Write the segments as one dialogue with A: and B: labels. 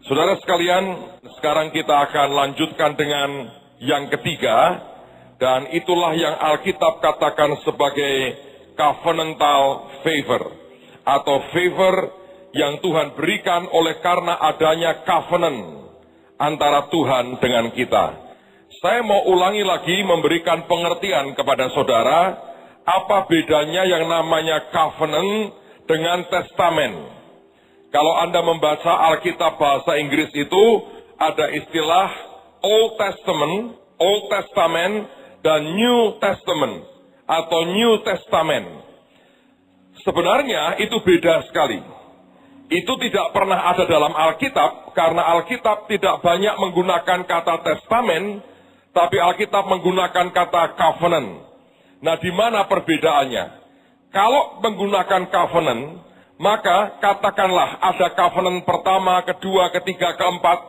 A: Saudara sekalian, sekarang kita akan lanjutkan dengan yang ketiga, dan itulah yang Alkitab katakan sebagai covenantal favor, atau favor yang Tuhan berikan oleh karena adanya covenant antara Tuhan dengan kita. Saya mau ulangi lagi memberikan pengertian kepada saudara, apa bedanya yang namanya covenant dengan testamen. Kalau Anda membaca Alkitab bahasa Inggris itu ada istilah Old Testament, dan New Testament atau New Testament. Sebenarnya itu beda sekali. Itu tidak pernah ada dalam Alkitab, karena Alkitab tidak banyak menggunakan kata testamen, tapi Alkitab menggunakan kata covenant. Nah, di mana perbedaannya? Kalau menggunakan covenant, maka katakanlah ada covenant pertama, kedua, ketiga, keempat,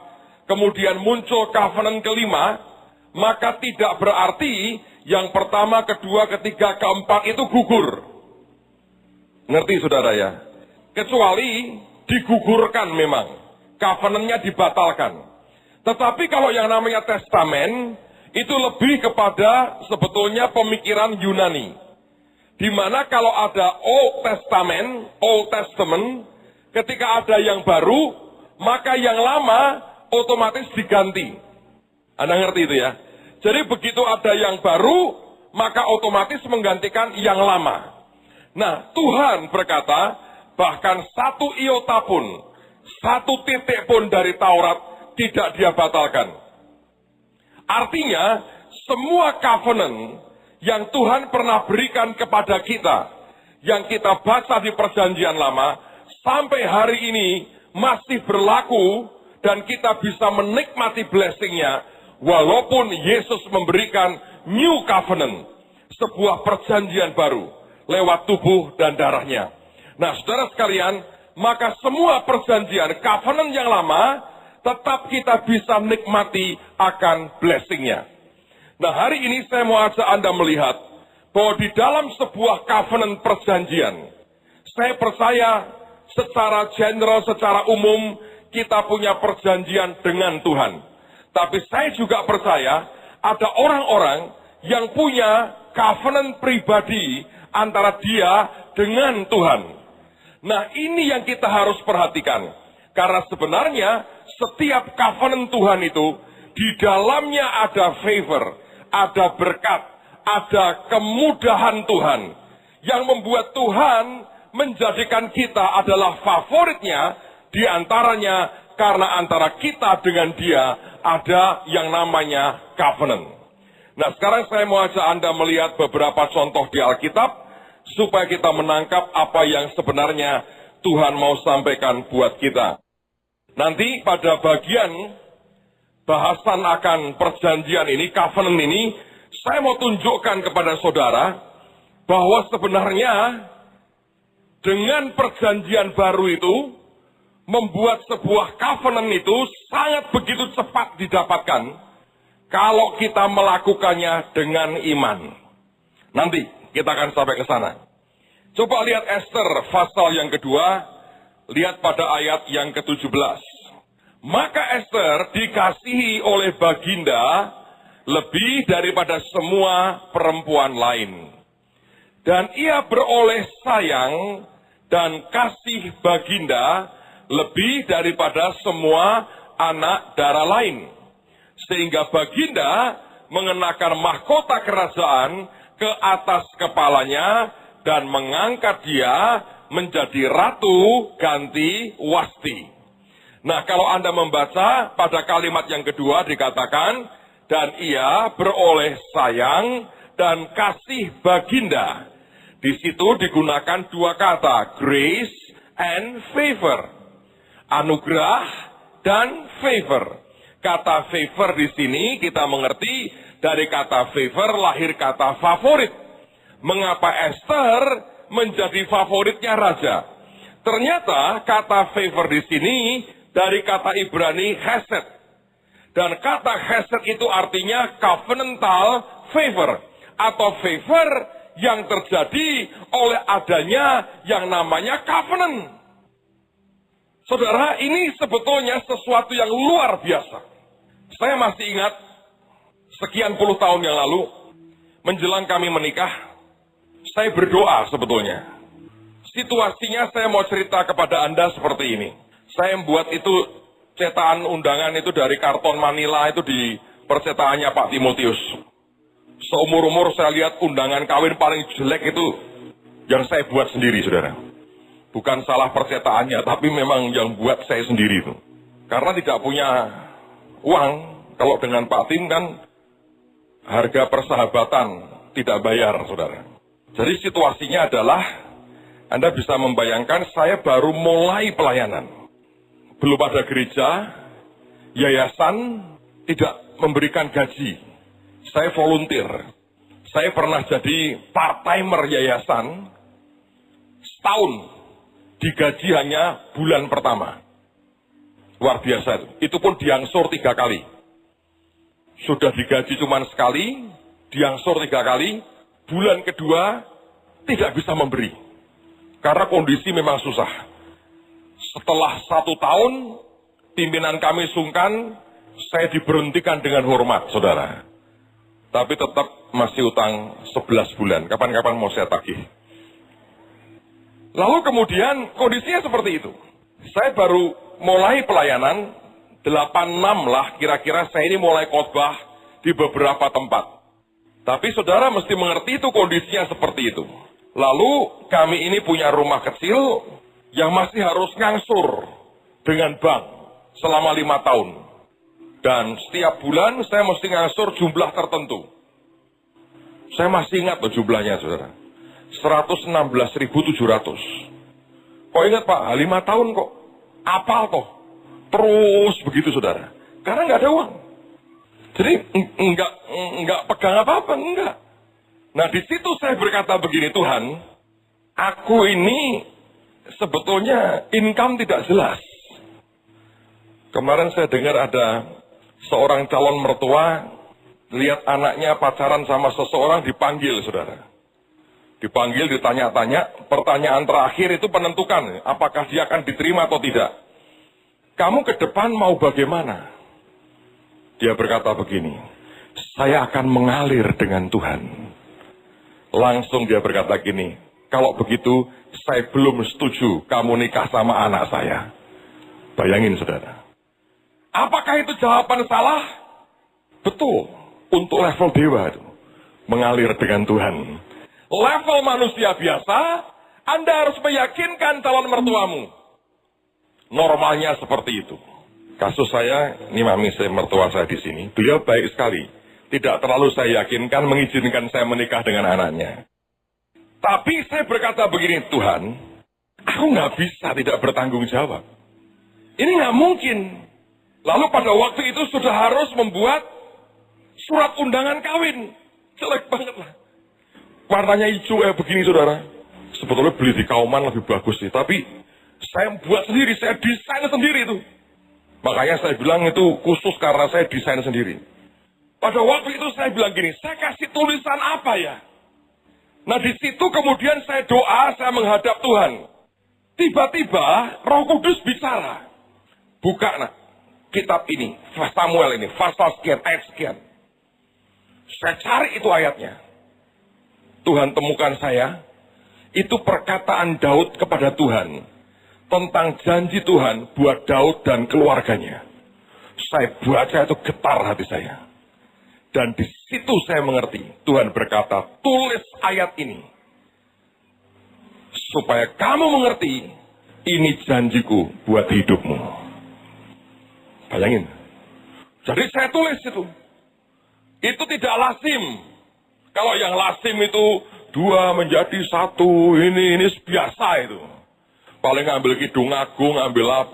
A: kemudian muncul covenant kelima, maka tidak berarti yang pertama, kedua, ketiga, keempat itu gugur. Ngerti saudara ya? Kecuali digugurkan memang, covenantnya dibatalkan. Tetapi kalau yang namanya testamen, itu lebih kepada sebetulnya pemikiran Yunani. Di mana kalau ada Old Testament, ketika ada yang baru, maka yang lama otomatis diganti. Anda ngerti itu ya? Jadi begitu ada yang baru, maka otomatis menggantikan yang lama. Nah, Tuhan berkata, bahkan satu iota pun, satu titik pun dari Taurat tidak dia batalkan. Artinya, semua covenant yang Tuhan pernah berikan kepada kita, yang kita baca di perjanjian lama, sampai hari ini masih berlaku, dan kita bisa menikmati blessing-nya, walaupun Yesus memberikan new covenant, sebuah perjanjian baru, lewat tubuh dan darahnya. Nah, saudara sekalian, maka semua perjanjian, covenant yang lama, tetap kita bisa nikmati akan blessing-nya. Nah, hari ini saya mau ajak Anda melihat bahwa di dalam sebuah covenant perjanjian, saya percaya secara general, secara umum, kita punya perjanjian dengan Tuhan. Tapi saya juga percaya ada orang-orang yang punya covenant pribadi antara dia dengan Tuhan. Nah, ini yang kita harus perhatikan. Karena sebenarnya setiap covenant Tuhan itu, di dalamnya ada favor, ada berkat, ada kemudahan Tuhan, yang membuat Tuhan menjadikan kita adalah favoritnya, di antaranya karena antara kita dengan dia ada yang namanya covenant. Nah, sekarang saya mau ajak Anda melihat beberapa contoh di Alkitab, supaya kita menangkap apa yang sebenarnya Tuhan mau sampaikan buat kita. Nanti pada bagian bahasan akan perjanjian ini, covenant ini, saya mau tunjukkan kepada saudara bahwa sebenarnya dengan perjanjian baru itu membuat sebuah covenant itu sangat begitu cepat didapatkan kalau kita melakukannya dengan iman. Nanti kita akan sampai ke sana. Coba lihat Esther pasal yang kedua, lihat pada ayat yang ke-17. Maka Esther dikasihi oleh Baginda lebih daripada semua perempuan lain. Dan ia beroleh sayang dan kasih Baginda lebih daripada semua anak darah lain. Sehingga Baginda mengenakan mahkota kerajaan ke atas kepalanya dan mengangkat dia menjadi ratu ganti Wasti. Nah, kalau Anda membaca pada kalimat yang kedua dikatakan, dan ia beroleh sayang dan kasih Baginda. Di situ digunakan dua kata, grace and favor. Anugerah dan favor. Kata favor di sini kita mengerti dari kata favor lahir kata favorit. Mengapa Esther menjadi favoritnya raja? Ternyata kata favor di sini dari kata Ibrani chesed. Dan kata chesed itu artinya covenantal favor. Atau favor yang terjadi oleh adanya yang namanya covenant. Saudara, ini sebetulnya sesuatu yang luar biasa. Saya masih ingat sekian puluh tahun yang lalu, menjelang kami menikah, saya berdoa sebetulnya. Situasinya saya mau cerita kepada Anda seperti ini. Saya membuat itu cetakan undangan itu dari karton Manila itu di percetakannya Pak Timotius. Seumur-umur saya lihat undangan kawin paling jelek itu yang saya buat sendiri, saudara. Bukan salah percetakannya, tapi memang yang buat saya sendiri itu. Karena tidak punya uang, kalau dengan Pak Tim kan harga persahabatan tidak bayar, saudara. Jadi situasinya adalah, Anda bisa membayangkan saya baru mulai pelayanan. Belum ada gereja, yayasan tidak memberikan gaji. Saya volunteer. Saya pernah jadi part-timer yayasan setahun. Digaji hanya bulan pertama. Luar biasa itu. Itu pun diangsur 3 kali. Sudah digaji cuma sekali, diangsur 3 kali, bulan kedua tidak bisa memberi. Karena kondisi memang susah. Setelah 1 tahun, pimpinan kami sungkan, saya diberhentikan dengan hormat, saudara. Tapi tetap masih utang 11 bulan. Kapan-kapan mau saya tagih. Lalu kemudian kondisinya seperti itu. Saya baru mulai pelayanan, 86 lah kira-kira saya ini mulai khotbah di beberapa tempat. Tapi saudara mesti mengerti itu kondisinya seperti itu. Lalu kami ini punya rumah kecil yang masih harus ngangsur dengan bank selama 5 tahun. Dan setiap bulan saya mesti ngangsur jumlah tertentu. Saya masih ingat loh jumlahnya, saudara. 116.700. Kok ingat Pak, 5 tahun kok. Apal kok. Terus begitu, saudara. Karena nggak ada uang. Jadi nggak pegang apa-apa, enggak. Nah di situ saya berkata begini, Tuhan, aku ini sebetulnya income tidak jelas. Kemarin saya dengar ada seorang calon mertua, lihat anaknya pacaran sama seseorang, dipanggil, saudara. Dipanggil, ditanya-tanya, pertanyaan terakhir itu penentukan apakah dia akan diterima atau tidak. Kamu ke depan mau bagaimana? Dia berkata begini, saya akan mengalir dengan Tuhan. Langsung dia berkata gini, kalau begitu saya belum setuju kamu nikah sama anak saya. Bayangin, saudara. Apakah itu jawaban salah? Betul, untuk level dewa itu, mengalir dengan Tuhan. Level manusia biasa, Anda harus meyakinkan calon mertuamu. Normalnya seperti itu. Kasus saya, ini mami saya, mertua saya di sini, beliau baik sekali. Tidak terlalu saya yakinkan, mengizinkan saya menikah dengan anaknya. Tapi saya berkata begini, Tuhan, aku nggak bisa tidak bertanggung jawab. Ini nggak mungkin. Lalu pada waktu itu sudah harus membuat surat undangan kawin. Jelek banget lah. Warnanya hijau begini, saudara. Sebetulnya beli di Kauman lebih bagus sih. Tapi saya buat sendiri, saya desain sendiri itu. Makanya saya bilang itu khusus karena saya desain sendiri. Pada waktu itu saya bilang gini, saya kasih tulisan apa ya? Nah di situ kemudian saya doa, saya menghadap Tuhan. Tiba-tiba Roh Kudus bicara. Buka nak, kitab ini, Samuel ini, pasal sekian, ayat sekian. Saya cari itu ayatnya. Tuhan temukan saya, itu perkataan Daud kepada Tuhan. Tentang janji Tuhan buat Daud dan keluarganya. Saya baca itu getar hati saya. Dan di situ saya mengerti, Tuhan berkata, tulis ayat ini. Supaya kamu mengerti, ini janjiku buat hidupmu. Bayangin. Jadi saya tulis itu. Itu tidak lazim. Kalau yang lazim itu 2 menjadi 1, ini biasa itu. Paling ngambil kidung agung, ngambil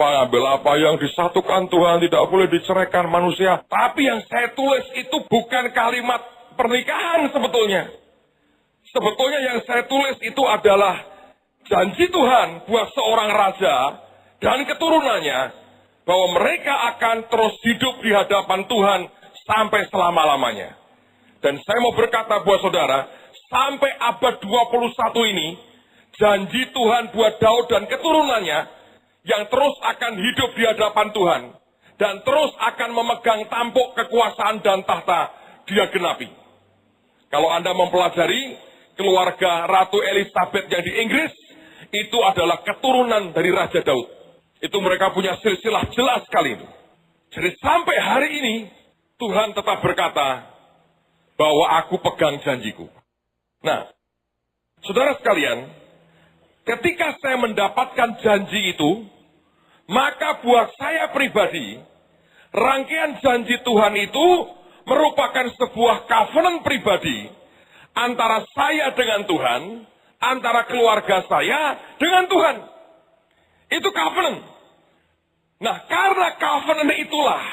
A: apa yang disatukan Tuhan, tidak boleh diceraikan manusia. Tapi yang saya tulis itu bukan kalimat pernikahan sebetulnya. Sebetulnya yang saya tulis itu adalah janji Tuhan buat seorang raja dan keturunannya, bahwa mereka akan terus hidup di hadapan Tuhan sampai selama-lamanya. Dan saya mau berkata buat saudara, sampai abad 21 ini, janji Tuhan buat Daud dan keturunannya, yang terus akan hidup di hadapan Tuhan dan terus akan memegang tampuk kekuasaan dan tahta Dia genapi. Kalau Anda mempelajari keluarga Ratu Elizabeth yang di Inggris, itu adalah keturunan dari Raja Daud. Itu mereka punya silsilah jelas sekali itu. Jadi sampai hari ini, Tuhan tetap berkata bahwa aku pegang janjiku. Nah, saudara sekalian, ketika saya mendapatkan janji itu, maka buat saya pribadi, rangkaian janji Tuhan itu merupakan sebuah covenant pribadi antara saya dengan Tuhan, antara keluarga saya dengan Tuhan. Itu covenant. Nah, karena covenant itulah,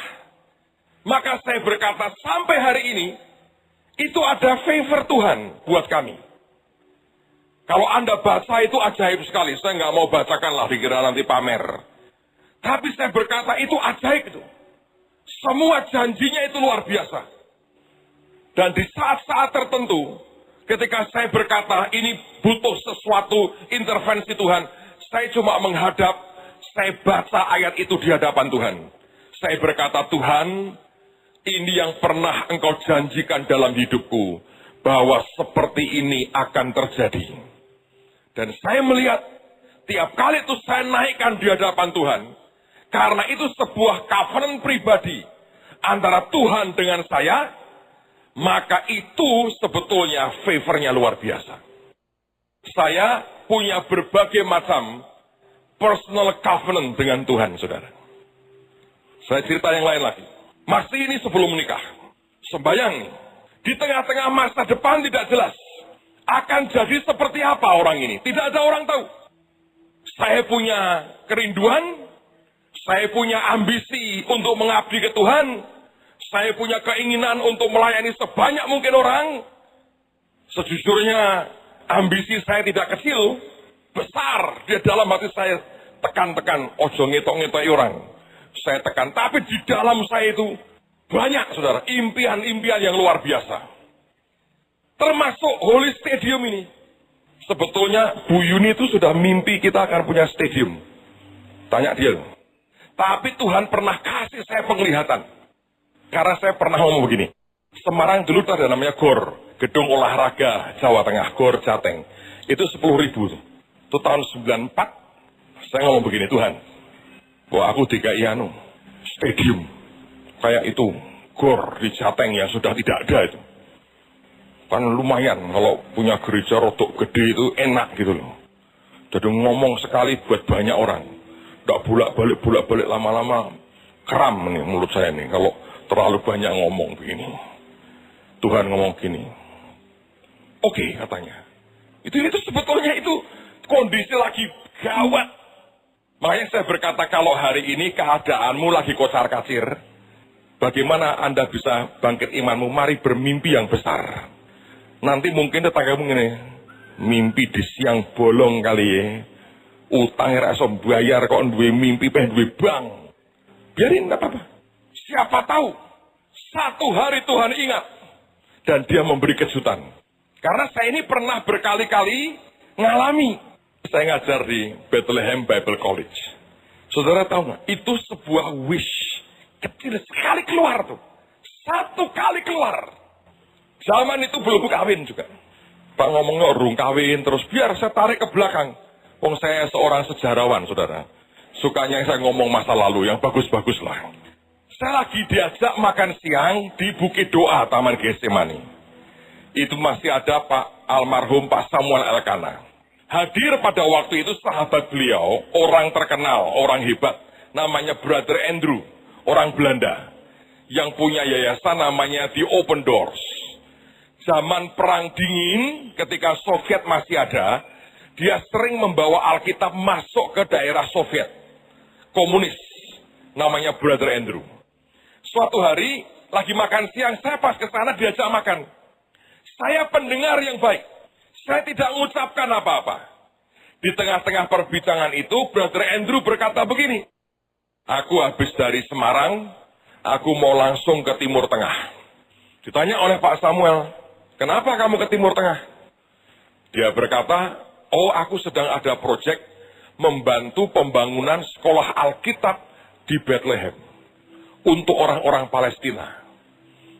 A: maka saya berkata sampai hari ini, itu ada favor Tuhan buat kami. Kalau Anda baca itu ajaib sekali. Saya nggak mau bacakan lah, dikira nanti pamer. Tapi saya berkata itu ajaib itu. Semua janjinya itu luar biasa. Dan di saat-saat tertentu, ketika saya berkata ini butuh sesuatu intervensi Tuhan, saya cuma menghadap, saya baca ayat itu di hadapan Tuhan. Saya berkata, Tuhan, ini yang pernah Engkau janjikan dalam hidupku, bahwa seperti ini akan terjadi. Dan saya melihat, tiap kali itu saya naikkan di hadapan Tuhan, karena itu sebuah covenant pribadi antara Tuhan dengan saya, maka itu sebetulnya favornya luar biasa. Saya punya berbagai macam personal covenant dengan Tuhan, saudara. Saya cerita yang lain lagi. Masih ini sebelum menikah. Sembayang, di tengah-tengah masa depan tidak jelas. Akan jadi seperti apa orang ini? Tidak ada orang tahu. Saya punya kerinduan, saya punya ambisi untuk mengabdi ke Tuhan, saya punya keinginan untuk melayani sebanyak mungkin orang. Sejujurnya, ambisi saya tidak kecil, besar. Di dalam hati saya tekan-tekan, ojo ngetok-ngetok orang. Saya tekan, tapi di dalam saya itu banyak, saudara, impian-impian yang luar biasa. Termasuk Holy Stadium ini. Sebetulnya Bu Yuni itu sudah mimpi kita akan punya stadium. Tanya dia. Tapi Tuhan pernah kasih saya penglihatan. Karena saya pernah ngomong begini. Semarang dulu ada namanya GOR. Gedung Olahraga Jawa Tengah, GOR Jateng. Itu 10.000. Itu tahun 94. Saya ngomong begini, Tuhan. Wah, aku DKI stadium. Kayak itu. GOR di Jateng yang sudah tidak ada itu. Kan lumayan kalau punya gereja rodok gede itu enak gitu loh. Jadi ngomong sekali buat banyak orang. Nggak bolak-balik lama-lama kram nih mulut saya nih kalau terlalu banyak ngomong begini. Tuhan ngomong gini. Oke, katanya. Itu sebetulnya itu kondisi lagi gawat. Makanya saya berkata kalau hari ini keadaanmu lagi kocar-kacir, bagaimana Anda bisa bangkit imanmu? Mari bermimpi yang besar. Nanti mungkin tetanggamu gini, mimpi di siang bolong kali ya. Utangnya rasa bayar kok duwe mimpi pengen duwe bank. Biarin enggak apa-apa. Siapa tahu satu hari Tuhan ingat dan dia memberi kejutan. Karena saya ini pernah berkali-kali ngalami. Saya ngajar di Bethlehem Bible College. Saudara tahu nggak? Itu sebuah wish kecil sekali keluar tuh. Satu kali keluar. Zaman itu belum kawin juga. Pak ngomongnya urung kawin, terus biar saya tarik ke belakang. Wong saya seorang sejarawan, saudara. Sukanya saya ngomong masa lalu yang bagus-bagus lah. Saya lagi diajak makan siang di Bukit Doa, Taman Getsemani. Itu masih ada Pak almarhum Pak Samuel Elkanah. Hadir pada waktu itu sahabat beliau, orang terkenal, orang hebat. Namanya Brother Andrew, orang Belanda. Yang punya yayasan namanya The Open Doors. Zaman Perang Dingin, ketika Soviet masih ada, dia sering membawa Alkitab masuk ke daerah Soviet. Komunis, namanya Brother Andrew. Suatu hari, lagi makan siang, saya pas ke sana diajak makan. Saya pendengar yang baik. Saya tidak mengucapkan apa-apa. Di tengah-tengah perbincangan itu, Brother Andrew berkata begini. Aku habis dari Semarang, aku mau langsung ke Timur Tengah. Ditanya oleh Pak Samuel, kenapa kamu ke Timur Tengah? Dia berkata, oh aku sedang ada proyek membantu pembangunan sekolah Alkitab di Bethlehem untuk orang-orang Palestina.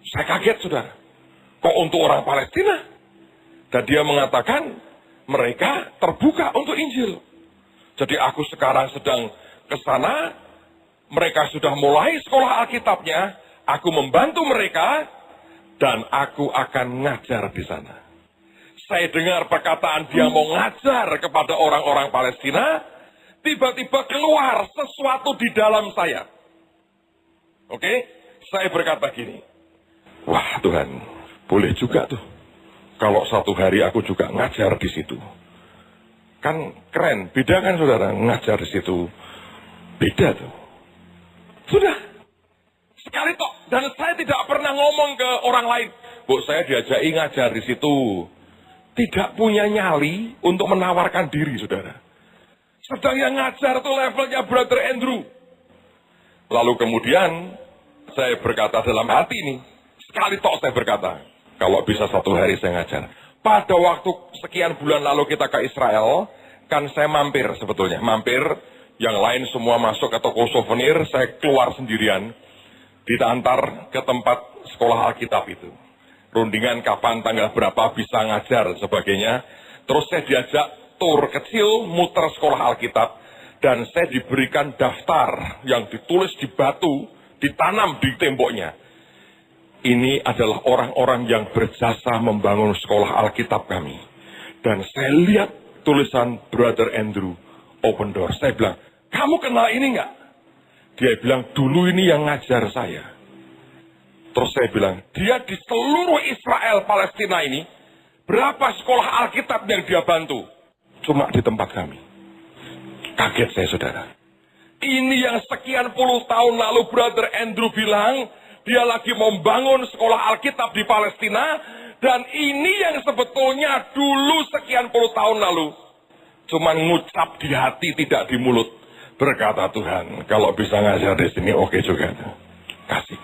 A: Saya kaget, saudara. Kok untuk orang Palestina? Dan dia mengatakan mereka terbuka untuk Injil. Jadi aku sekarang sedang ke sana, mereka sudah mulai sekolah Alkitabnya, aku membantu mereka, dan aku akan ngajar di sana. Saya dengar perkataan dia mau ngajar kepada orang-orang Palestina, tiba-tiba keluar sesuatu di dalam saya. Oke, saya berkata gini, wah Tuhan, boleh juga tuh, kalau satu hari aku juga ngajar di situ. Kan keren, beda kan saudara, ngajar di situ, beda tuh. Sudah, sekali tok, dan saya tidak pernah ngomong ke orang lain. Bu, saya diajaki ngajar di situ. Tidak punya nyali untuk menawarkan diri, saudara. Sedang yang ngajar itu levelnya Brother Andrew. Lalu kemudian saya berkata dalam hati ini, sekali tok saya berkata, kalau bisa satu hari saya ngajar. Pada waktu sekian bulan lalu kita ke Israel, kan saya mampir sebetulnya. Mampir, yang lain semua masuk ke toko souvenir, saya keluar sendirian. Diantar ke tempat sekolah Alkitab itu. Rundingan kapan, tanggal berapa bisa ngajar, sebagainya. Terus saya diajak tur kecil, muter sekolah Alkitab. Dan saya diberikan daftar yang ditulis di batu, ditanam di temboknya. Ini adalah orang-orang yang berjasa membangun sekolah Alkitab kami. Dan saya lihat tulisan Brother Andrew, Open Door. Saya bilang, kamu kenal ini enggak? Dia bilang, dulu ini yang ngajar saya. Terus saya bilang, dia di seluruh Israel, Palestina ini, berapa sekolah Alkitab yang dia bantu? Cuma di tempat kami. Kaget saya, saudara. Ini yang sekian puluh tahun lalu Brother Andrew bilang, dia lagi membangun sekolah Alkitab di Palestina, dan ini yang sebetulnya dulu sekian puluh tahun lalu, cuma ngucap di hati, tidak di mulut. Berkata Tuhan, kalau bisa ngajar di sini oke juga. Kasih.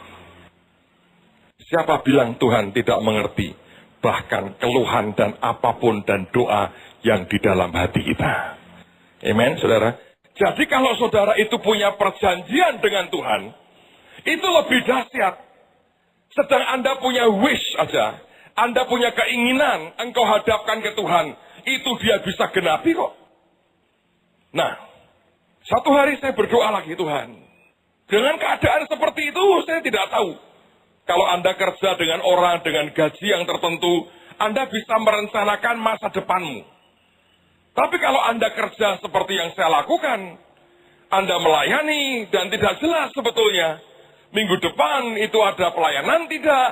A: Siapa bilang Tuhan tidak mengerti? Bahkan keluhan dan apapun dan doa yang di dalam hati kita. Amen, saudara. Jadi kalau saudara itu punya perjanjian dengan Tuhan, itu lebih dahsyat. Sedang Anda punya wish aja, Anda punya keinginan, engkau hadapkan ke Tuhan, itu dia bisa genapi kok. Nah, satu hari saya berdoa lagi, Tuhan. Dengan keadaan seperti itu, saya tidak tahu. Kalau Anda kerja dengan orang dengan gaji yang tertentu, Anda bisa merencanakan masa depanmu. Tapi kalau Anda kerja seperti yang saya lakukan, Anda melayani dan tidak jelas sebetulnya. Minggu depan itu ada pelayanan tidak.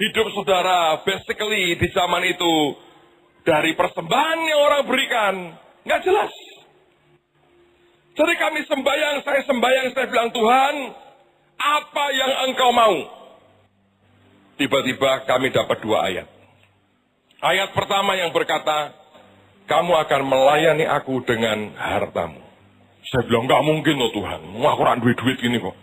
A: Hidup saudara basically di zaman itu dari persembahan yang orang berikan. Nggak jelas. Jadi kami sembahyang, saya bilang, Tuhan, apa yang engkau mau? Tiba-tiba kami dapat dua ayat. Ayat pertama yang berkata, kamu akan melayani aku dengan hartamu. Saya bilang, nggak mungkin loh Tuhan, aku kurang duit gini kok.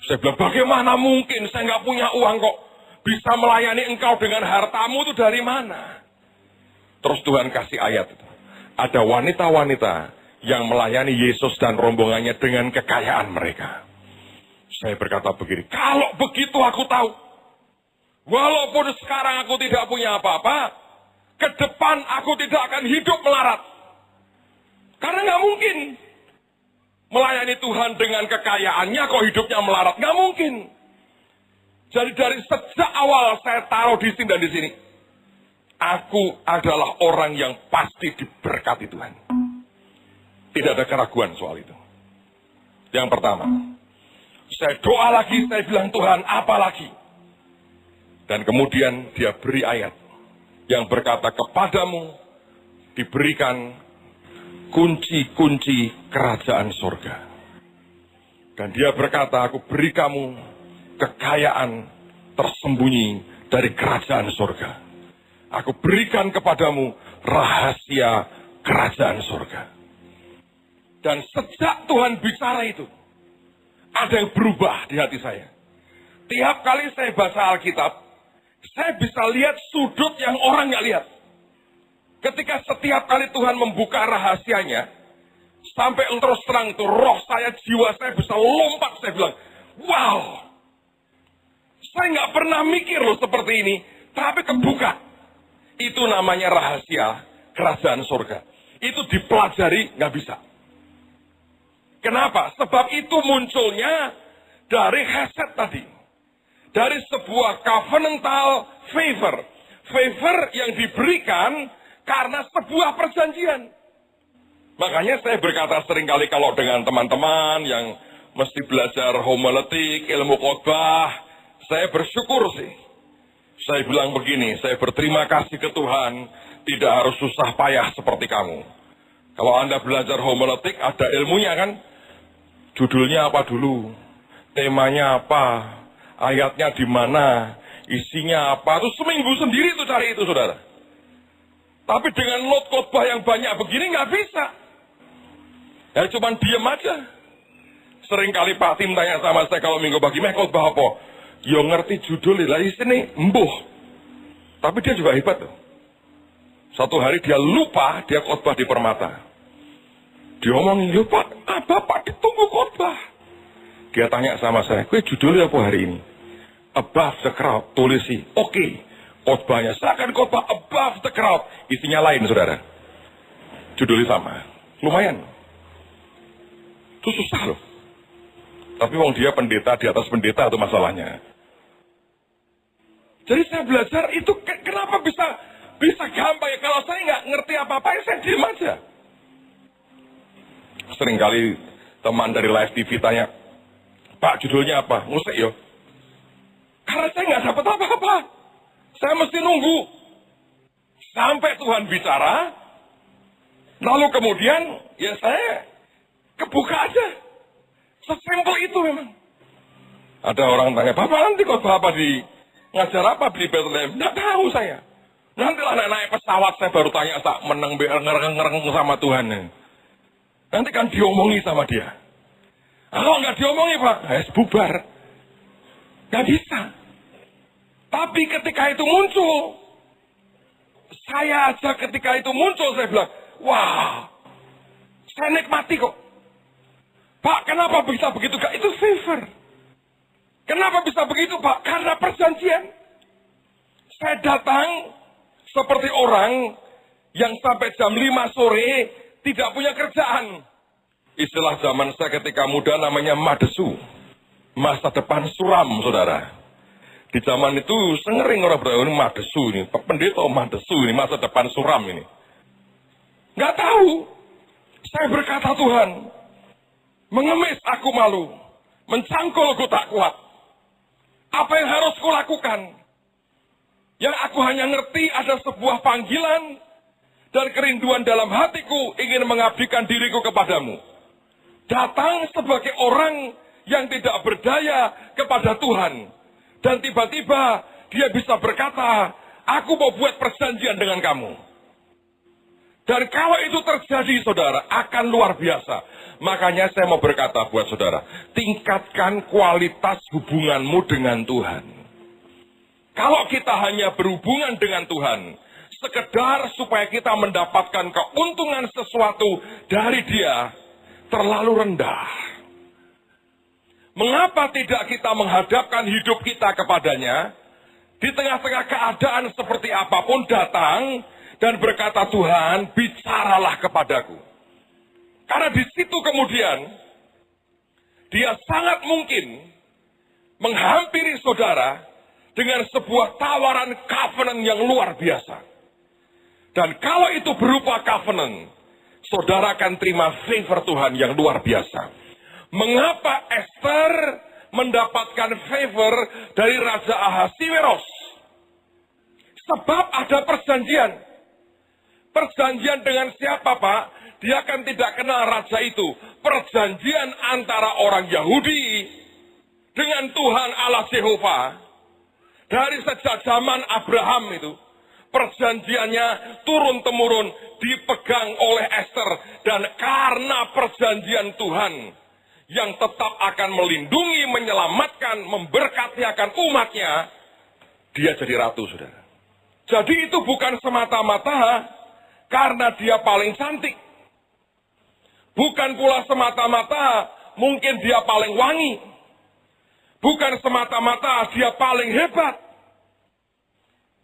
A: Saya bilang, bagaimana mungkin, saya nggak punya uang kok. Bisa melayani engkau dengan hartamu itu dari mana? Terus Tuhan kasih ayat itu. Ada wanita-wanita yang melayani Yesus dan rombongannya dengan kekayaan mereka. Saya berkata begini, kalau begitu aku tahu, walaupun sekarang aku tidak punya apa-apa, ke depan aku tidak akan hidup melarat. Karena nggak mungkin melayani Tuhan dengan kekayaannya kok hidupnya melarat. Nggak mungkin. Jadi dari sejak awal saya taruh di sini dan di sini, aku adalah orang yang pasti diberkati Tuhan. Tidak ada keraguan soal itu. Yang pertama, saya doa lagi, saya bilang Tuhan, apa lagi? Dan kemudian dia beri ayat yang berkata, kepadamu diberikan kunci-kunci kerajaan surga. Dan dia berkata, aku beri kamu kekayaan tersembunyi dari kerajaan surga. Aku berikan kepadamu rahasia kerajaan surga. Dan sejak Tuhan bicara itu, ada yang berubah di hati saya. Tiap kali saya baca Alkitab, saya bisa lihat sudut yang orang nggak lihat. Ketika setiap kali Tuhan membuka rahasianya, Sampai terus terang itu roh saya, jiwa saya bisa lompat. Saya bilang, wow. Saya nggak pernah mikir loh seperti ini. Tapi kebuka. Itu namanya rahasia kerajaan surga. Itu dipelajari nggak bisa. Kenapa? Sebab itu munculnya dari heset tadi. Dari sebuah covenantal favor. Favor yang diberikan karena sebuah perjanjian. Makanya saya berkata seringkali kalau dengan teman-teman yang mesti belajar homiletik, ilmu khotbah, saya bersyukur sih. Saya bilang begini, saya berterima kasih ke Tuhan, tidak harus susah payah seperti kamu. Kalau Anda belajar homiletik, ada ilmunya kan? Judulnya apa dulu? Temanya apa? Ayatnya di mana? Isinya apa? Terus seminggu sendiri itu cari itu, saudara. Tapi dengan note khotbah yang banyak begini nggak bisa. Ya cuman diem aja. Seringkali Pak Tim tanya sama saya kalau minggu pagi, meh khotbah apa? Ya ngerti judul lah sini, embuh. Tapi dia juga hebat tuh. Satu hari dia lupa, dia khotbah di Permata. Dia ngomong, ya Pak, Bapak ditunggu khotbah. Dia tanya sama saya, kue judulnya apa hari ini? Above the crowd, tulis sih. Oke, khotbahnya seakan khotbah above the crowd. Isinya lain, saudara. Judulnya sama. Lumayan. Itu susah loh. Tapi wong dia pendeta di atas pendeta itu masalahnya. Jadi saya belajar itu kenapa bisa gampang ya. Kalau saya nggak ngerti apa-apa ya saya diam aja. Seringkali teman dari Live TV tanya, Pak judulnya apa? Musik yo. Karena saya nggak dapat apa-apa. Saya mesti nunggu. Sampai Tuhan bicara. Lalu kemudian ya saya kebuka aja. Sesimpel itu memang. Ada orang tanya, Bapak nanti khotbah apa di ngajar apa di Bethlehem? Nggak tahu saya. Nanti lah naik pesawat saya baru tanya tak meneng ngereng sama Tuhan. Nanti kan diomongi sama dia. Kalau nggak diomongi Pak, bubar. Nggak bisa. Tapi ketika itu muncul, saya aja ketika itu muncul saya bilang, wah, saya nikmati kok. Pak, kenapa bisa begitu? Itu favor. Kenapa bisa begitu, Pak? Karena perjanjian. Saya datang seperti orang yang sampai jam 5 sore tidak punya kerjaan. Istilah zaman saya ketika muda namanya madesu. Masa depan suram, saudara. Di zaman itu sengering orang berkata, ini madesu ini. Pendeta madesu ini, masa depan suram ini. Nggak tahu. Saya berkata Tuhan, mengemis aku malu, mencangkul aku tak kuat. Apa yang harus kulakukan? Yang aku hanya ngerti ada sebuah panggilan dan kerinduan dalam hatiku ingin mengabdikan diriku kepadamu. Datang sebagai orang yang tidak berdaya kepada Tuhan. Dan tiba-tiba dia bisa berkata, aku mau buat perjanjian dengan kamu. Dan kalau itu terjadi saudara, akan luar biasa. Makanya saya mau berkata buat saudara, tingkatkan kualitas hubunganmu dengan Tuhan. Kalau kita hanya berhubungan dengan Tuhan, sekedar supaya kita mendapatkan keuntungan sesuatu dari Dia, terlalu rendah. Mengapa tidak kita menghadapkan hidup kita kepadanya, di tengah-tengah keadaan seperti apapun datang, dan berkata Tuhan, bicaralah kepadaku. Karena di situ kemudian, dia sangat mungkin menghampiri saudara dengan sebuah tawaran covenant yang luar biasa. Dan kalau itu berupa covenant, saudara akan terima favor Tuhan yang luar biasa. Mengapa Esther mendapatkan favor dari Raja Ahasiweros? Sebab ada perjanjian. Perjanjian dengan siapa, Pak? Dia kan tidak kenal raja itu. Perjanjian antara orang Yahudi dengan Tuhan Allah Jehovah. Dari sejak zaman Abraham itu. Perjanjiannya turun-temurun dipegang oleh Esther. Dan karena perjanjian Tuhan yang tetap akan melindungi, menyelamatkan, memberkati akan umatnya, dia jadi ratu, saudara. Jadi itu bukan semata-mata karena dia paling cantik. Bukan pula semata-mata mungkin dia paling wangi. Bukan semata-mata dia paling hebat.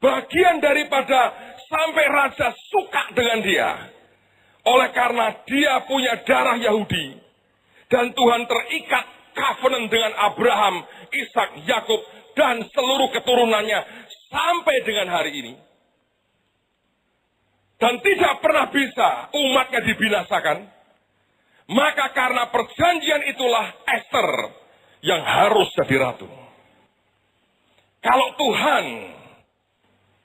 A: Bagian daripada sampai raja suka dengan dia. Oleh karena dia punya darah Yahudi. Dan Tuhan terikat covenant dengan Abraham, Ishak, Yakub, dan seluruh keturunannya sampai dengan hari ini. Dan tidak pernah bisa umatnya dibinasakan. Maka karena perjanjian itulah Esther yang harus jadi ratu. Kalau Tuhan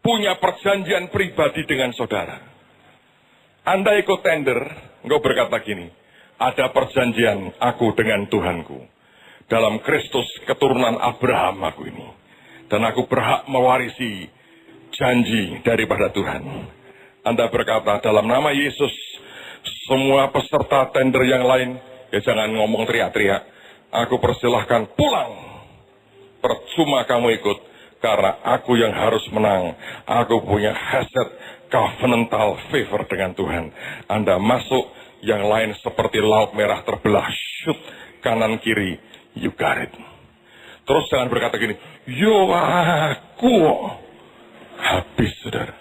A: punya perjanjian pribadi dengan saudara, Anda ikut tender, engkau berkata gini, ada perjanjian aku dengan Tuhanku. Dalam Kristus keturunan Abraham aku ini. Dan aku berhak mewarisi janji daripada Tuhan. Anda berkata dalam nama Yesus, semua peserta tender yang lain, ya jangan ngomong teriak-teriak. Aku persilahkan pulang. Percuma kamu ikut, karena aku yang harus menang. Aku punya hesed covenantal favor dengan Tuhan. Anda masuk, yang lain seperti laut merah terbelah. Shoot, kanan kiri, you got it. Terus jangan berkata gini, yo aku. Habis, saudara.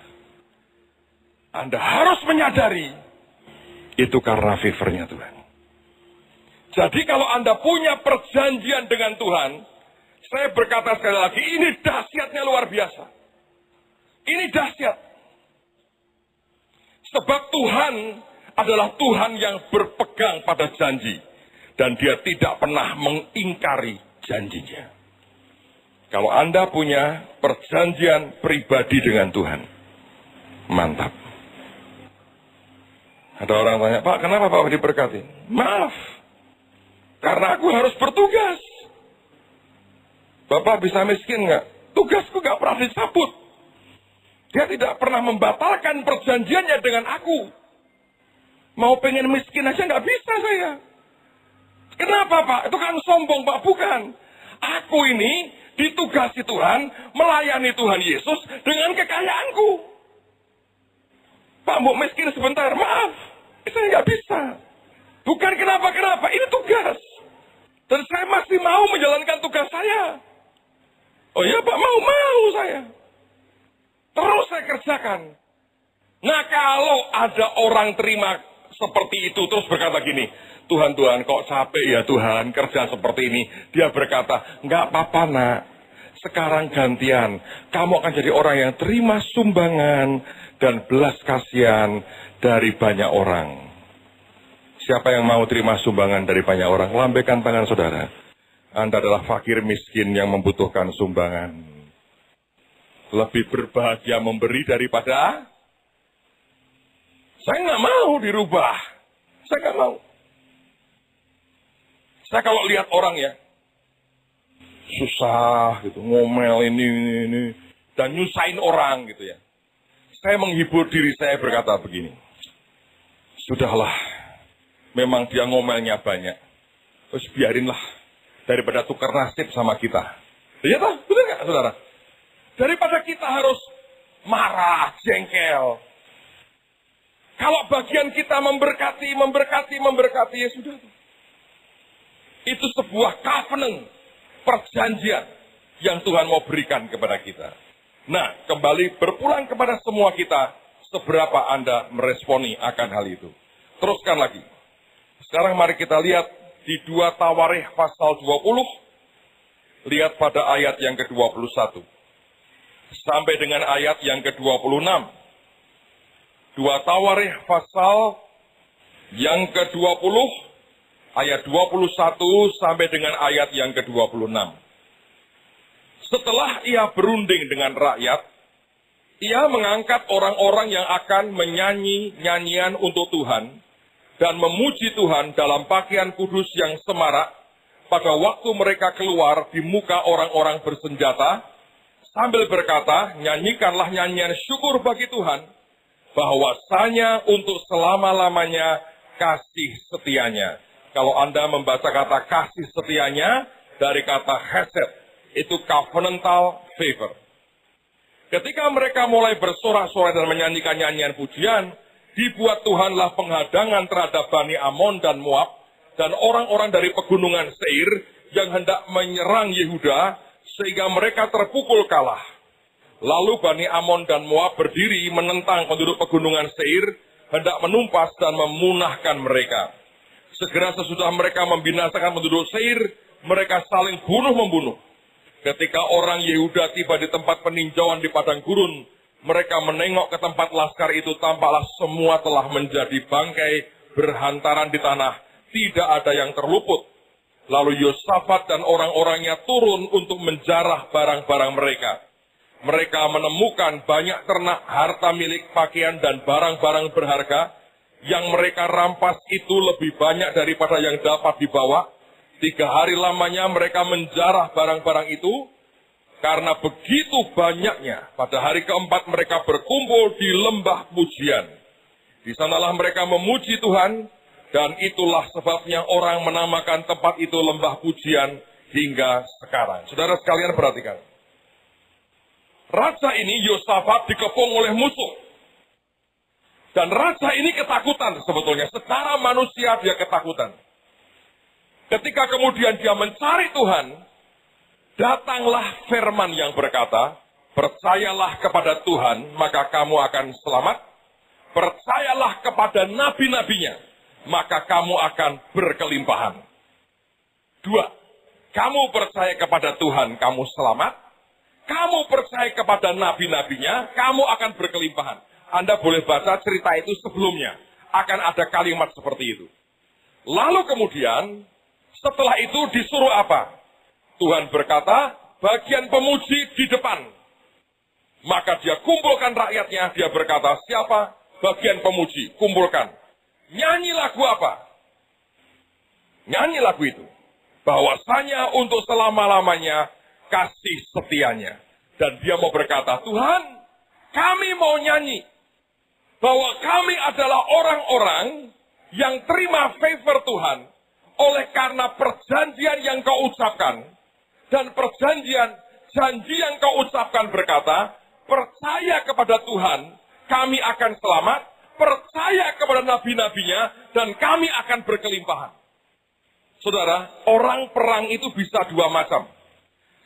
A: Anda harus menyadari, itu karena favornya Tuhan. Jadi kalau Anda punya perjanjian dengan Tuhan, saya berkata sekali lagi, ini dahsyatnya luar biasa. Ini dahsyat. Sebab Tuhan adalah Tuhan yang berpegang pada janji. Dan dia tidak pernah mengingkari janjinya. Kalau Anda punya perjanjian pribadi dengan Tuhan, mantap. Ada orang tanya, Pak, kenapa Pak diberkati? Maaf, karena aku harus bertugas. Bapak bisa miskin nggak? Tugasku nggak pernah dicabut. Dia tidak pernah membatalkan perjanjiannya dengan aku. Mau pengen miskin aja nggak bisa saya. Kenapa Pak? Itu kan sombong Pak, bukan. Aku ini ditugasi Tuhan, melayani Tuhan Yesus dengan kekayaanku. Pak, mau miskin sebentar, maaf. Saya nggak bisa. Bukan kenapa-kenapa, ini tugas. Dan saya masih mau menjalankan tugas saya. Oh iya Pak, mau saya. Terus saya kerjakan. Nah kalau ada orang terima seperti itu, terus berkata gini, Tuhan, kok capek ya Tuhan kerja seperti ini. Dia berkata, nggak apa-apa nak. Sekarang gantian. Kamu akan jadi orang yang terima sumbangan dan belas kasihan dari banyak orang. Siapa yang mau terima sumbangan dari banyak orang? Lambaikan tangan saudara. Anda adalah fakir miskin yang membutuhkan sumbangan. Lebih berbahagia memberi daripada... Saya nggak mau dirubah. Saya nggak mau. Saya kalau lihat orang ya, susah gitu, ngomel ini, dan nyusahin orang gitu ya. Saya menghibur diri saya berkata begini, sudahlah, memang dia ngomelnya banyak, terus biarinlah, daripada tukar nasib sama kita. Iya toh, betul nggak saudara? Daripada kita harus marah, jengkel. Kalau bagian kita memberkati, ya sudah. Itu sebuah covenant, perjanjian yang Tuhan mau berikan kepada kita. Nah, kembali berpulang kepada semua kita, seberapa Anda meresponi akan hal itu. Teruskan lagi. Sekarang mari kita lihat di 2 Tawarikh pasal 20, lihat pada ayat yang ke-21. Sampai dengan ayat yang ke-26. 2 Tawarikh pasal yang ke-20, ayat 21 sampai dengan ayat yang ke-26. Setelah ia berunding dengan rakyat, ia mengangkat orang-orang yang akan menyanyi nyanyian untuk Tuhan dan memuji Tuhan dalam pakaian kudus yang semarak pada waktu mereka keluar di muka orang-orang bersenjata sambil berkata, nyanyikanlah nyanyian syukur bagi Tuhan bahwasanya untuk selama-lamanya kasih setianya. Kalau Anda membaca kata kasih setianya dari kata hesed, itu covenantal favor. Ketika mereka mulai bersorak-sorai dan menyanyikan nyanyian pujian, Dibuat Tuhanlah penghadangan terhadap Bani Amon dan Moab dan orang-orang dari pegunungan Seir yang hendak menyerang Yehuda sehingga mereka terpukul kalah. Lalu Bani Amon dan Moab berdiri menentang penduduk pegunungan Seir, hendak menumpas dan memunahkan mereka. Segera sesudah mereka membinasakan penduduk Seir, mereka saling bunuh-membunuh. Ketika orang Yehuda tiba di tempat peninjauan di padang gurun, mereka menengok ke tempat laskar itu, tampaklah semua telah menjadi bangkai berhantaran di tanah. Tidak ada yang terluput. Lalu Yosafat dan orang-orangnya turun untuk menjarah barang-barang mereka. Mereka menemukan banyak ternak, harta milik, pakaian, dan barang-barang berharga. Yang mereka rampas itu lebih banyak daripada yang dapat dibawa. 3 hari lamanya mereka menjarah barang-barang itu. Karena begitu banyaknya, pada hari keempat mereka berkumpul di lembah pujian. Di sanalah mereka memuji Tuhan, dan itulah sebabnya orang menamakan tempat itu lembah pujian hingga sekarang. Saudara sekalian perhatikan. Raja ini Yosafat dikepung oleh musuh. Dan raja ini ketakutan sebetulnya. Secara manusia dia ketakutan. Ketika kemudian dia mencari Tuhan, datanglah firman yang berkata, percayalah kepada Tuhan, maka kamu akan selamat. Percayalah kepada nabi-nabinya, maka kamu akan berkelimpahan. 2, kamu percaya kepada Tuhan, kamu selamat. Kamu percaya kepada nabi-nabinya, kamu akan berkelimpahan. Anda boleh baca cerita itu sebelumnya. Akan ada kalimat seperti itu. Lalu kemudian, setelah itu disuruh apa? Tuhan berkata, bagian pemuji di depan. Maka dia kumpulkan rakyatnya, dia berkata, siapa bagian pemuji? Kumpulkan. Nyanyi lagu apa? Nyanyi lagu itu. Bahwasanya untuk selama-lamanya kasih setianya. Dan dia mau berkata, Tuhan, kami mau nyanyi. Bahwa kami adalah orang-orang yang terima favor Tuhan. Oleh karena perjanjian yang kau ucapkan. Dan perjanjian, janji yang kau ucapkan berkata, percaya kepada Tuhan, kami akan selamat, percaya kepada nabi-nabinya, dan kami akan berkelimpahan. Saudara, orang perang itu bisa 2 macam.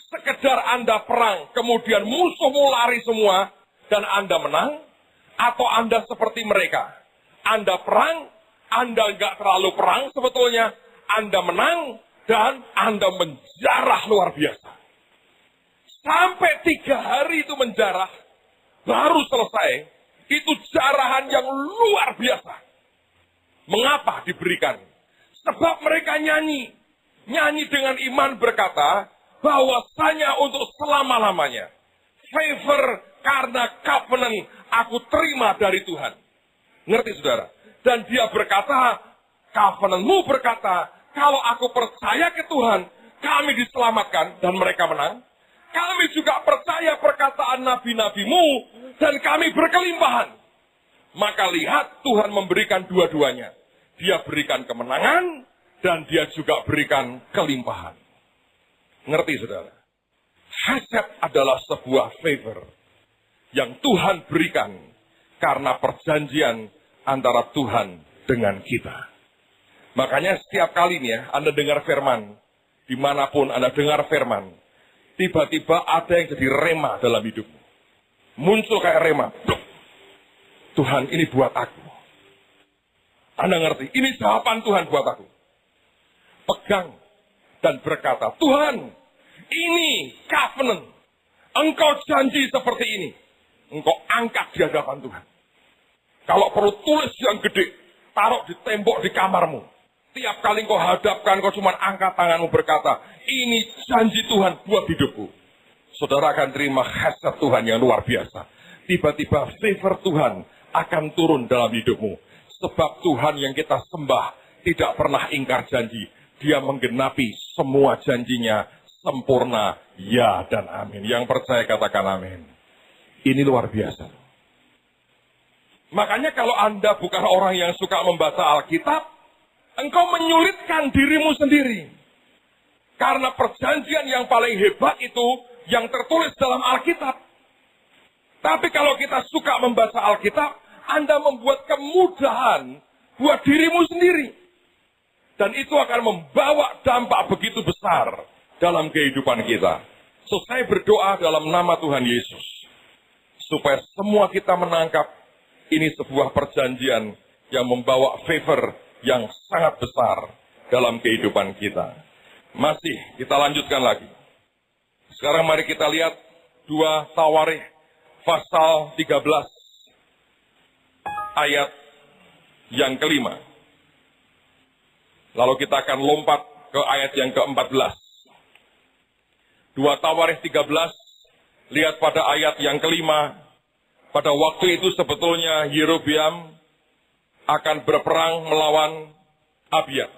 A: Sekedar Anda perang, kemudian musuhmu lari semua, dan Anda menang, atau Anda seperti mereka. Anda perang, Anda nggak terlalu perang sebetulnya, Anda menang, dan Anda menjarah luar biasa. Sampai 3 hari itu menjarah, baru selesai. Itu jarahan yang luar biasa. Mengapa diberikan? Sebab mereka nyanyi. Nyanyi dengan iman berkata, bahwasanya untuk selama-lamanya. Favor karena covenant aku terima dari Tuhan. Ngerti saudara? Dan dia berkata, covenantmu berkata, kalau aku percaya ke Tuhan, kami diselamatkan dan mereka menang. Kami juga percaya perkataan nabi-nabimu dan kami berkelimpahan. Maka lihat Tuhan memberikan dua-duanya. Dia berikan kemenangan dan dia juga berikan kelimpahan. Ngerti saudara? Hesed adalah sebuah favor yang Tuhan berikan karena perjanjian antara Tuhan dengan kita. Makanya setiap kali nih ya, Anda dengar firman, dimanapun Anda dengar firman, tiba-tiba ada yang jadi rema dalam hidupmu. Muncul kayak rema. Tuhan ini buat aku. Anda ngerti, ini jawaban Tuhan buat aku. Pegang dan berkata, Tuhan, ini covenant. Engkau janji seperti ini. Engkau angkat di hadapan Tuhan. Kalau perlu tulis yang gede, taruh di tembok di kamarmu. Tiap kali engkau hadapkan, kau cuma angkat tanganmu berkata, ini janji Tuhan buat hidupku. Saudara akan terima khasat Tuhan yang luar biasa. Tiba-tiba favor Tuhan akan turun dalam hidupmu. Sebab Tuhan yang kita sembah tidak pernah ingkar janji. Dia menggenapi semua janjinya sempurna. Ya dan amin. Yang percaya katakan amin. Ini luar biasa. Makanya kalau Anda bukan orang yang suka membaca Alkitab, engkau menyulitkan dirimu sendiri. Karena perjanjian yang paling hebat itu yang tertulis dalam Alkitab. Tapi kalau kita suka membaca Alkitab, Anda membuat kemudahan buat dirimu sendiri. Dan itu akan membawa dampak begitu besar dalam kehidupan kita. So, saya berdoa dalam nama Tuhan Yesus, supaya semua kita menangkap ini sebuah perjanjian yang membawa favor yang sangat besar dalam kehidupan kita. Masih, kita lanjutkan lagi. Sekarang mari kita lihat 2 Tawarikh pasal 13 ayat yang kelima. Lalu kita akan lompat ke ayat yang ke-14. 2 Tawarikh 13, lihat pada ayat yang kelima. Pada waktu itu sebetulnya Yerobeam akan berperang melawan Abia.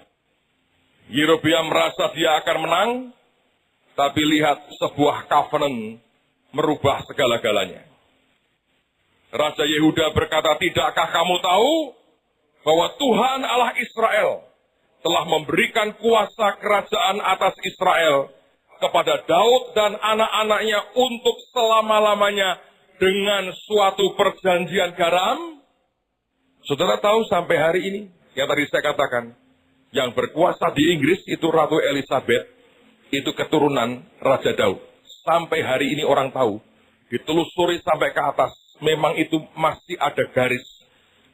A: Yerobeam merasa dia akan menang, tapi lihat sebuah covenant merubah segala-galanya. Raja Yehuda berkata, tidakkah kamu tahu bahwa Tuhan Allah Israel telah memberikan kuasa kerajaan atas Israel kepada Daud dan anak-anaknya untuk selama-lamanya dengan suatu perjanjian garam? Saudara tahu sampai hari ini, yang tadi saya katakan, yang berkuasa di Inggris itu Ratu Elizabeth, itu keturunan Raja Daud. Sampai hari ini orang tahu, ditelusuri sampai ke atas, memang itu masih ada garis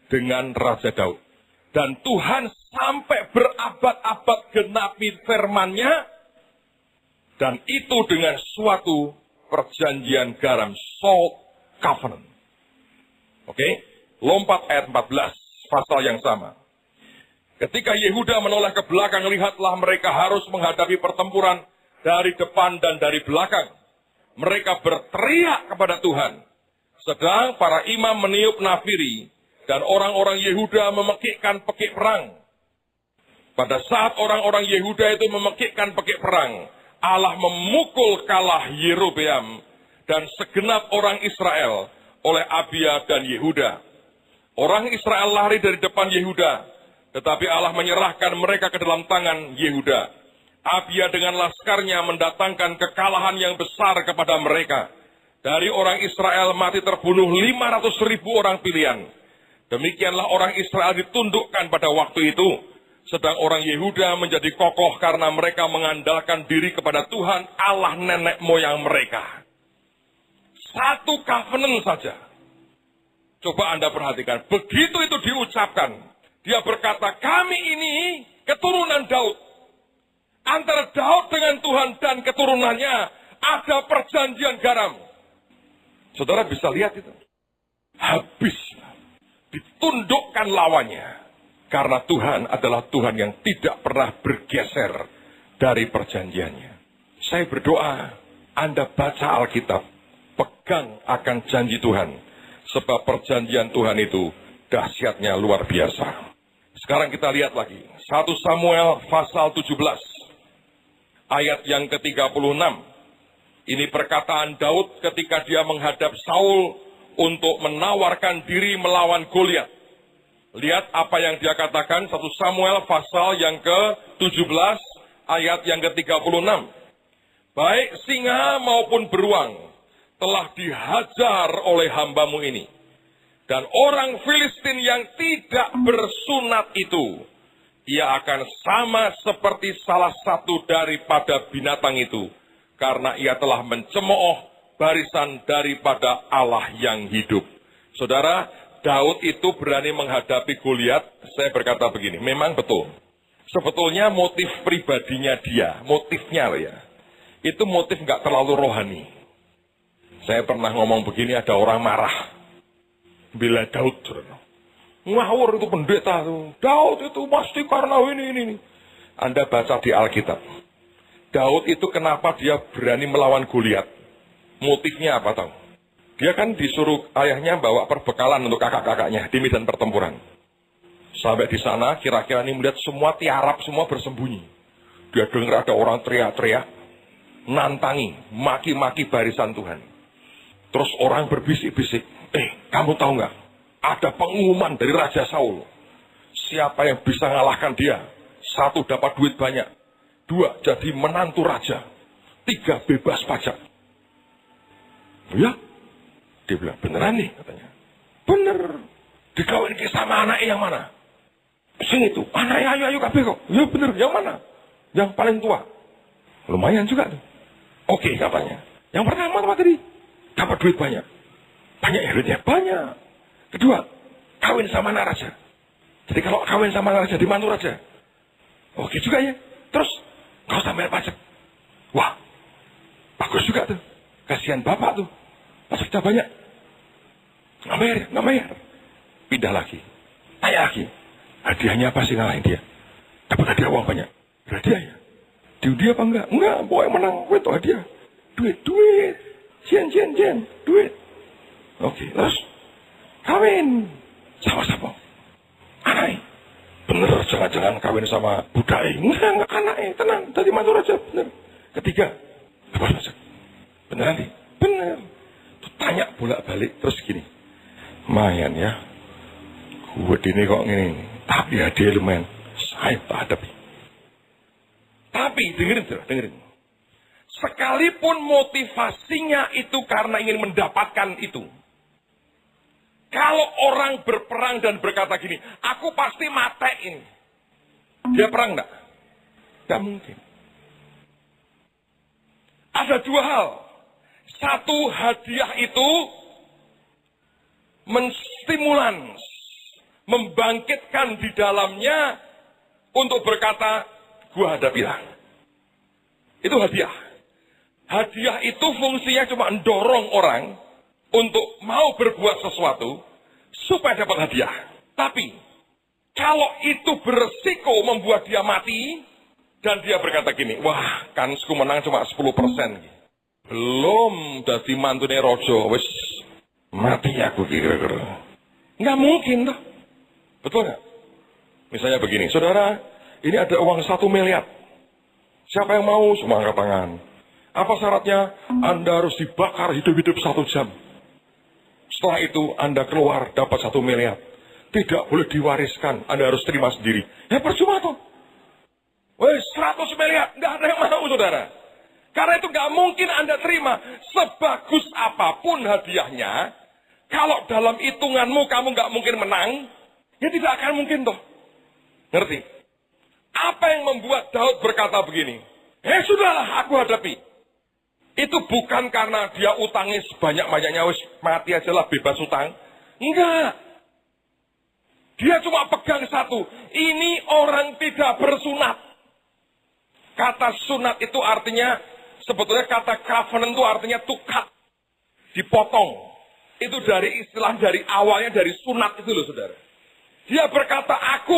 A: dengan Raja Daud. Dan Tuhan sampai berabad-abad genapi firman-Nya, dan itu dengan suatu perjanjian garam, salt covenant. Oke, lompat ayat 14, pasal yang sama. Ketika Yehuda menoleh ke belakang, lihatlah mereka harus menghadapi pertempuran dari depan dan dari belakang. Mereka berteriak kepada Tuhan. Sedang para imam meniup nafiri dan orang-orang Yehuda memekikkan pekik perang. Pada saat orang-orang Yehuda itu memekikkan pekik perang, Allah memukul kalah Yerobeam dan segenap orang Israel oleh Abia dan Yehuda. Orang Israel lari dari depan Yehuda, tetapi Allah menyerahkan mereka ke dalam tangan Yehuda. Abia dengan laskarnya mendatangkan kekalahan yang besar kepada mereka. Dari orang Israel mati terbunuh 500.000 orang pilihan. Demikianlah orang Israel ditundukkan pada waktu itu. Sedang orang Yehuda menjadi kokoh karena mereka mengandalkan diri kepada Tuhan Allah nenek moyang mereka. Satu covenant saja. Coba Anda perhatikan. Begitu itu diucapkan, dia berkata, kami ini keturunan Daud. Antara Daud dengan Tuhan dan keturunannya ada perjanjian garam. Saudara bisa lihat itu. Habis. Ditundukkan lawannya. Karena Tuhan adalah Tuhan yang tidak pernah bergeser dari perjanjiannya. Saya berdoa, Anda baca Alkitab, pegang akan janji Tuhan. Sebab perjanjian Tuhan itu dahsyatnya luar biasa. Sekarang kita lihat lagi. 1 Samuel pasal 17. Ayat yang ke-36. Ini perkataan Daud ketika dia menghadap Saul untuk menawarkan diri melawan Goliat. Lihat apa yang dia katakan. 1 Samuel pasal yang ke-17. Ayat yang ke-36. Baik singa maupun beruang telah dihajar oleh hambamu ini. Dan orang Filistin yang tidak bersunat itu, ia akan sama seperti salah satu daripada binatang itu. Karena ia telah mencemooh barisan daripada Allah yang hidup. Saudara, Daud itu berani menghadapi Goliat. Saya berkata begini, memang betul. Sebetulnya motif pribadinya dia, motifnya loh ya. Itu motif nggak terlalu rohani. Saya pernah ngomong begini, ada orang marah. Bila Daud, ngawur itu pendeta tuh. Daud itu pasti karena ini. Anda baca di Alkitab. Daud itu kenapa dia berani melawan Goliat? Motifnya apa tahu? Dia kan disuruh ayahnya bawa perbekalan untuk kakak-kakaknya di medan pertempuran. Sampai di sana, kira-kira ini melihat semua tiarap, semua bersembunyi. Dia dengar ada orang teriak-teriak, nantangi, maki-maki barisan Tuhan. Terus orang berbisik-bisik. Kamu tahu nggak? Ada pengumuman dari Raja Saul. Siapa yang bisa ngalahkan dia? 1, dapat duit banyak. 2, jadi menantu raja. 3, bebas pajak. Ya? Dia bilang, beneran nih katanya. Bener. Dikawin sama anaknya yang mana? Sing itu, anaknya ayo kabeh kok. Ya bener, yang mana? Yang paling tua. Lumayan juga tuh. Oke, katanya. Yang pertama apa tadi? Dapat duit banyak. Banyak ya duitnya? Banyak. Kedua, kawin sama anak raja. Jadi kalau kawin sama anak raja, dimantu raja. Oke juga ya. Terus, kau usah bayar pajak. Wah, bagus juga tuh. Kasihan bapak tuh. Pajaknya banyak. Nggak bayar. Pindah lagi. Tanya lagi. Hadiahnya apa sih ngalahin dia? Dapat hadiah uang banyak. Hadiah ya? Dia apa enggak? Enggak, pokoknya menang. Itu hadiah. Duit. Jen. Duit. Oke, terus. Kawin. Sama siapa? Anai. Bener, jangan-jangan kawin sama budai. Enggak anaknya. Tenang, tadi mantu raja. Bener. Ketiga. Apa saja? Beneran nih? Bener. Tuh, tanya bolak-balik. Terus gini. Lumayan ya. Gue ini kok gini. Tapi hadiah lumayan. Saya tak hadapi. Tapi dengerin. Sekalipun motivasinya itu karena ingin mendapatkan itu. Kalau orang berperang dan berkata gini, aku pasti matein. Dia perang enggak? Tidak mungkin. Ada dua hal. Satu, hadiah itu menstimulans, membangkitkan di dalamnya untuk berkata, gua hadapilah. Itu hadiah. Hadiah itu fungsinya cuma mendorong orang untuk mau berbuat sesuatu supaya dapat hadiah. Tapi kalau itu beresiko membuat dia mati dan dia berkata gini, wah kansku menang cuma 10%. Belum dadi mantune rojo, wis mati aku kira-kira. Nggak mungkin toh. Betul nggak? Misalnya begini, saudara, ini ada uang 1 miliar. Siapa yang mau? Semua angkat tangan. Apa syaratnya? Anda harus dibakar hidup-hidup 1 jam. Setelah itu Anda keluar dapat 1 miliar. Tidak boleh diwariskan. Anda harus terima sendiri. Ya percuma tuh. Weh 100 miliar. Nggak ada yang mau, saudara. Karena itu nggak mungkin Anda terima. Sebagus apapun hadiahnya, kalau dalam hitunganmu kamu nggak mungkin menang, ya tidak akan mungkin toh. Ngerti? Apa yang membuat Daud berkata begini? Sudahlah, aku hadapi. Itu bukan karena dia utangnya sebanyak-banyaknya, wis mati aja lah, bebas utang. Enggak. Dia cuma pegang satu. Ini orang tidak bersunat. Kata sunat itu artinya, sebetulnya kata covenant itu artinya to cut. Dipotong. Itu dari istilah dari awalnya dari sunat itu loh, saudara. Dia berkata, aku,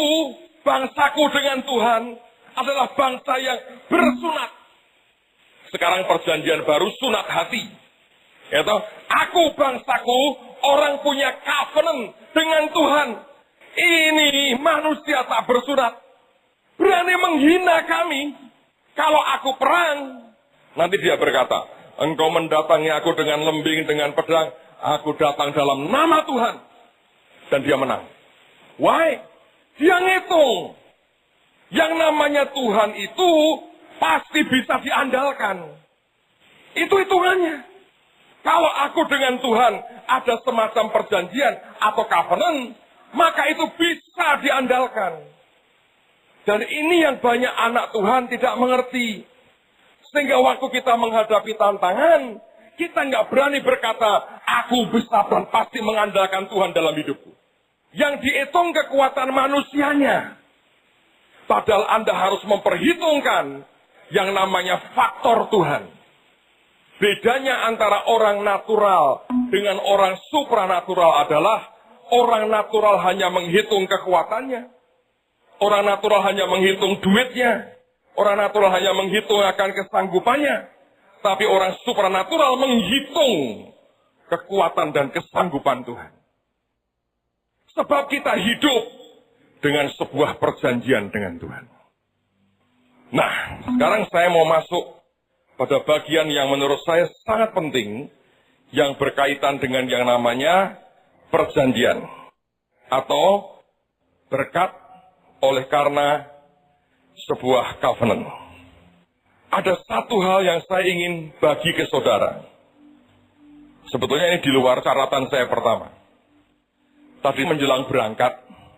A: bangsaku dengan Tuhan, adalah bangsa yang bersunat. Sekarang perjanjian baru sunat hati. Yaitu, aku bangsaku, orang punya covenant dengan Tuhan. Ini manusia tak bersunat. Berani menghina kami. Kalau aku perang, nanti dia berkata, engkau mendatangi aku dengan lembing, dengan pedang. Aku datang dalam nama Tuhan. Dan dia menang. Why? Dia ngitung. Yang namanya Tuhan itu pasti bisa diandalkan. Itu hitungannya. Kalau aku dengan Tuhan ada semacam perjanjian atau covenant, maka itu bisa diandalkan. Dan ini yang banyak anak Tuhan tidak mengerti. Sehingga waktu kita menghadapi tantangan, kita nggak berani berkata, aku bisa dan pasti mengandalkan Tuhan dalam hidupku. Yang dihitung kekuatan manusianya. Padahal Anda harus memperhitungkan yang namanya faktor Tuhan. Bedanya antara orang natural dengan orang supranatural adalah orang natural hanya menghitung kekuatannya. Orang natural hanya menghitung duitnya. Orang natural hanya menghitung akan kesanggupannya. Tapi orang supranatural menghitung kekuatan dan kesanggupan Tuhan. Sebab kita hidup dengan sebuah perjanjian dengan Tuhan. Nah, sekarang saya mau masuk pada bagian yang menurut saya sangat penting, yang berkaitan dengan yang namanya perjanjian. Atau berkat oleh karena sebuah covenant. Ada satu hal yang saya ingin bagi ke saudara. Sebetulnya ini di luar catatan saya pertama. Tadi menjelang berangkat,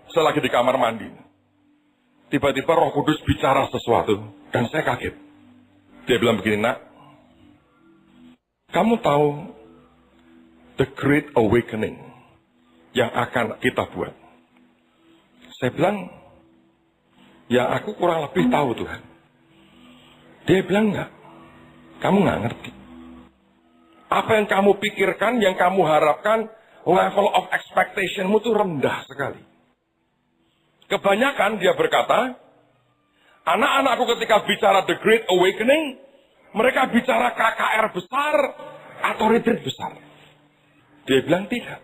A: saya lagi di kamar mandi. Tiba-tiba Roh Kudus bicara sesuatu, dan saya kaget. Dia bilang begini, nak, kamu tahu the great awakening yang akan kita buat? Saya bilang, ya aku kurang lebih tahu Tuhan. Dia bilang, enggak, kamu nggak ngerti. Apa yang kamu pikirkan, yang kamu harapkan, level of expectationmu itu rendah sekali. Kebanyakan dia berkata, anak-anakku ketika bicara the great awakening, mereka bicara KKR besar atau retreat besar. Dia bilang tidak.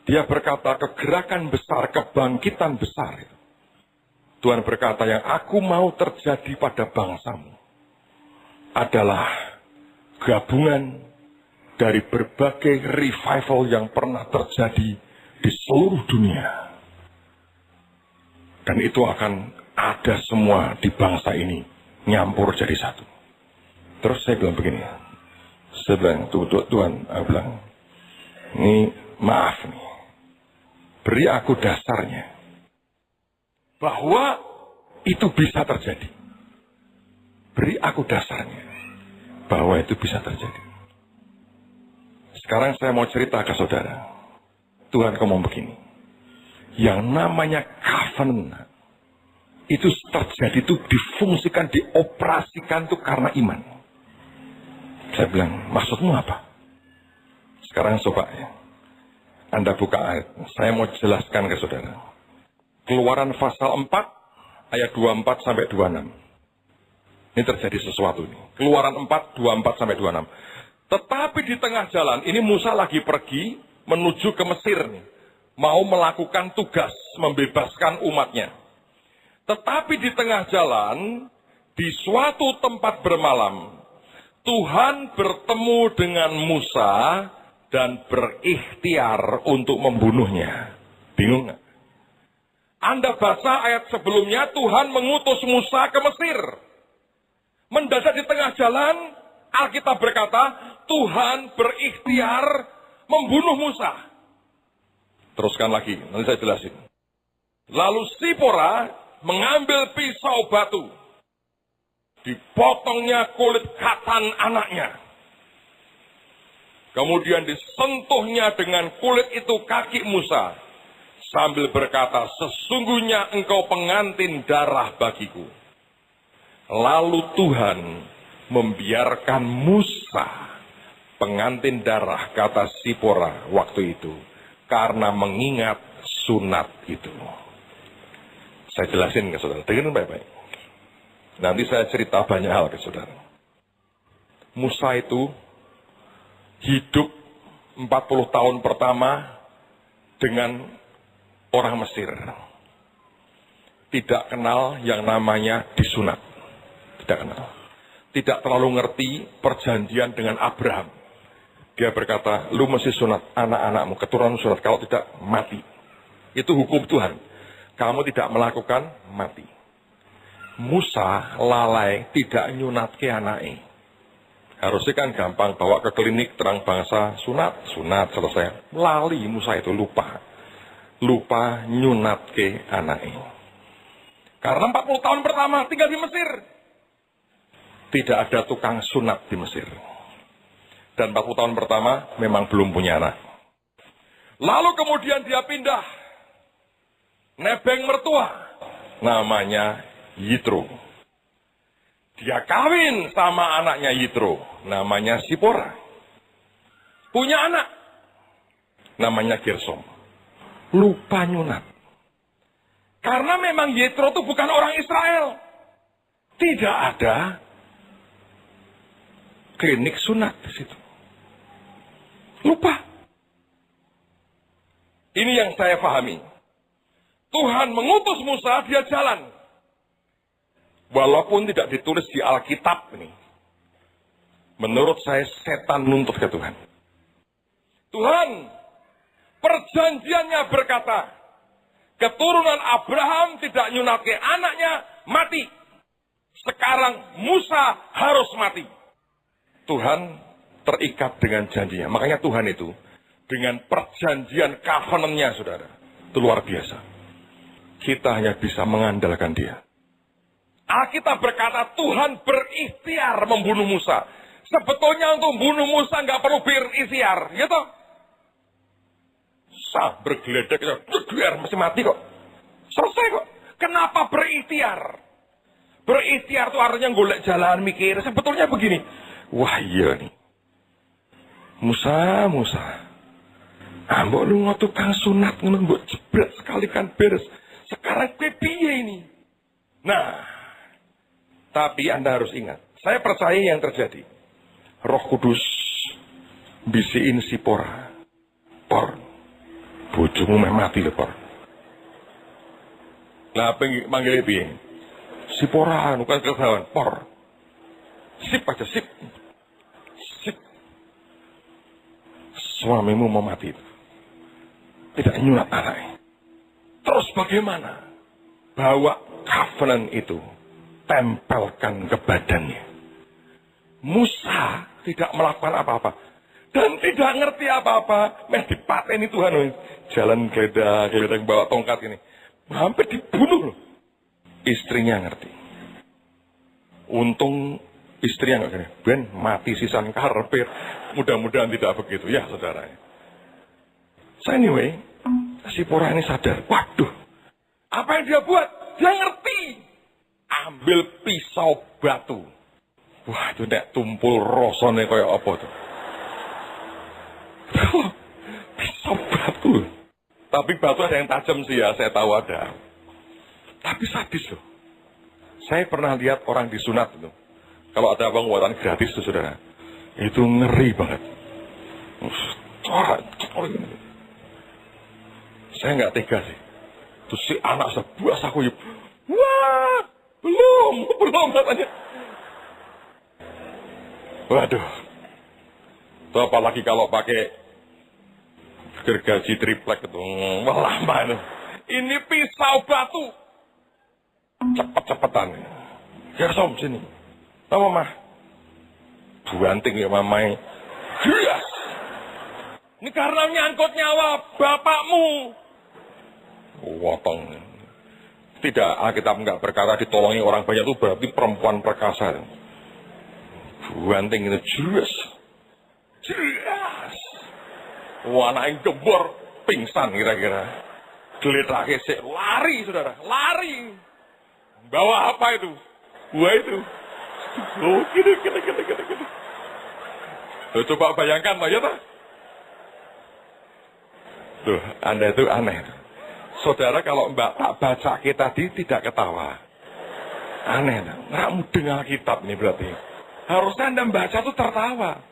A: Dia berkata kegerakan besar, kebangkitan besar. Tuhan berkata yang aku mau terjadi pada bangsamu adalah gabungan dari berbagai revival yang pernah terjadi di seluruh dunia. Dan itu akan ada semua di bangsa ini, nyampur jadi satu. Terus saya bilang begini, saya bilang, Tuhan, aku bilang, ini maaf nih, beri aku dasarnya, bahwa itu bisa terjadi. Beri aku dasarnya, bahwa itu bisa terjadi. Sekarang saya mau cerita ke saudara. Tuhan ngomong begini. Yang namanya covenant. Itu terjadi, itu difungsikan, dioperasikan itu karena iman. Saya bilang, maksudmu apa? Sekarang coba ya. Anda buka ayat. Saya mau jelaskan ke saudara. Keluaran pasal 4, ayat 24 sampai 26. Ini terjadi sesuatu ini. Keluaran 4, 24 sampai 26. Tetapi di tengah jalan, ini Musa lagi pergi menuju ke Mesir nih. Mau melakukan tugas, membebaskan umatnya. Tetapi di tengah jalan, di suatu tempat bermalam, Tuhan bertemu dengan Musa dan berikhtiar untuk membunuhnya. Bingung nggak? Anda baca ayat sebelumnya, Tuhan mengutus Musa ke Mesir. Mendadak di tengah jalan, Alkitab berkata, Tuhan berikhtiar membunuh Musa. Teruskan lagi, nanti saya jelasin. Lalu Sipora mengambil pisau batu. Dipotongnya kulit katan anaknya. Kemudian disentuhnya dengan kulit itu kaki Musa. Sambil berkata, sesungguhnya engkau pengantin darah bagiku. Lalu Tuhan membiarkan Musa pengantin darah, kata Sipora waktu itu, karena mengingat sunat itu. Saya jelasin ke saudara, dengerin baik-baik. Nanti saya cerita banyak hal ke saudara. Musa itu hidup 40 tahun pertama dengan orang Mesir. Tidak kenal yang namanya disunat. Tidak kenal. Tidak terlalu ngerti perjanjian dengan Abraham. Dia berkata, lu mesti sunat anak-anakmu, keturunan sunat, kalau tidak mati. Itu hukum Tuhan. Kamu tidak melakukan, mati. Musa lalai tidak nyunat ke anaknya. Harusnya kan gampang, bawa ke klinik terang bangsa, sunat, selesai. Lali Musa itu, lupa nyunat ke anaknya. Karena 40 tahun pertama tinggal di Mesir. Tidak ada tukang sunat di Mesir. Dan 40 tahun pertama memang belum punya anak. Lalu kemudian dia pindah. Nebeng mertua. Namanya Yitro. Dia kawin sama anaknya Yitro. Namanya Sipora. Punya anak. Namanya Gersom. Lupa nyunat. Karena memang Yitro itu bukan orang Israel. Tidak ada klinik sunat di situ. Lupa. Ini yang saya pahami. Tuhan mengutus Musa, dia jalan. Walaupun tidak ditulis di Alkitab ini. Menurut saya setan nuntut ke Tuhan. Tuhan, perjanjiannya berkata, keturunan Abraham tidak nyunatke anaknya, mati. Sekarang Musa harus mati. Tuhan terikat dengan janjinya. Makanya Tuhan itu dengan perjanjian covenant-nya, saudara. Itu luar biasa. Kita hanya bisa mengandalkan dia. Alkitab berkata Tuhan berikhtiar membunuh Musa. Sebetulnya untuk membunuh Musa nggak perlu berikhtiar, gitu. Sah bergeledek, bergeledek masih mati kok. Selesai kok. Kenapa berikhtiar? Berikhtiar itu artinya golek jalan mikir. Sebetulnya begini. Wah iya nih. Musa. Mbok lu tukang sunat ngono mbok jebret sekali kan beres. Sekarang piye ini? Nah, tapi Anda harus ingat, saya percaya yang terjadi. Roh Kudus bisiin Sipora. Por. Bojomu meh mati lho, Por. Lah panggil piye? Sipora bukan kesawan, Por. Sip aja, sip. Suamimu mau mati. Tidak nyulat anaknya. Terus bagaimana? Bawa covenant itu. Tempelkan ke badannya. Musa tidak melakukan apa-apa. Dan tidak ngerti apa-apa. Meh dipateni Tuhan. Jalan geledah bawa tongkat ini. Hampir dibunuh loh. Istrinya ngerti. Untung istrinya nggak gini. Ben mati sisan karpet. Mudah-mudahan tidak begitu. Ya saudara. So anyway. Sipora ini sadar. Waduh. Apa yang dia buat? Dia ngerti. Ambil pisau batu. Wah itu nek tumpul rosone kayak apa tuh. Pisau batu. Tapi batu ada yang tajam sih ya. Saya tahu ada. Tapi sadis loh. Saya pernah lihat orang disunat itu. Kalau ada penguatan gratis tuh saudara. Itu ngeri banget. Saya nggak tega sih. Terus si anak sebuah saku. Wah, belum katanya. Waduh. Itu apalagi kalau pakai gergaji triplek itu. Wah lama itu. Ini pisau batu. Cepet-cepetan. Ya som sini. Apa mah? Buanting ya mamai. Jelas. Ini karena nyangkut nyawa bapakmu. Wotong. Tidak, Alkitab enggak berkata ditolongi orang banyak itu berarti perempuan perkasa. Buanting itu jelas. Wah, anak yang gebor pingsan kira-kira. Geledake sik lari saudara, lari. Bawa apa itu? Buah itu. Oh, gini. Tuh, coba bayangkan ya tak? Tuh, Anda itu aneh. Saudara kalau Mbak tak baca kita tadi tidak ketawa. Aneh, nggak mudeng Alkitab nih berarti. Harusnya Anda baca tuh tertawa.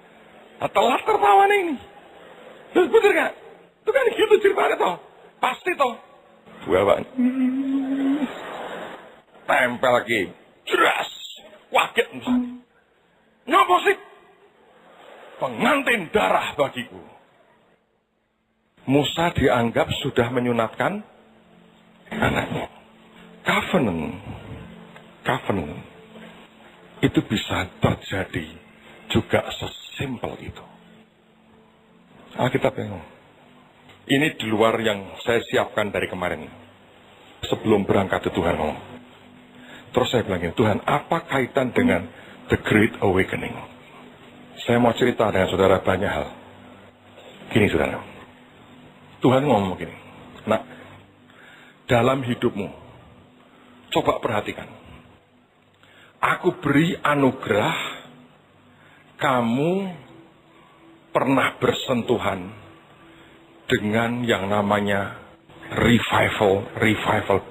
A: Nah, telat tertawa nih ini. Terus bener gak? Itu kan gitu ceritanya toh. Pasti toh. Bawa. Tempel lagi. Jelas. Waget misalnya. Ngapa sih? Pengantin darah bagiku. Musa dianggap sudah menyunatkan anaknya. Covenant. Itu bisa terjadi juga sesimpel itu. Alkitab yang ini di luar yang saya siapkan dari kemarin. Sebelum berangkat ke Tuhan ngomong. Terus saya bilang, Tuhan, apa kaitan dengan The Great Awakening? Saya mau cerita dengan saudara banyak hal. Gini saudara. Tuhan ngomong begini. Nah, dalam hidupmu, coba perhatikan. Aku beri anugerah, kamu pernah bersentuhan dengan yang namanya revival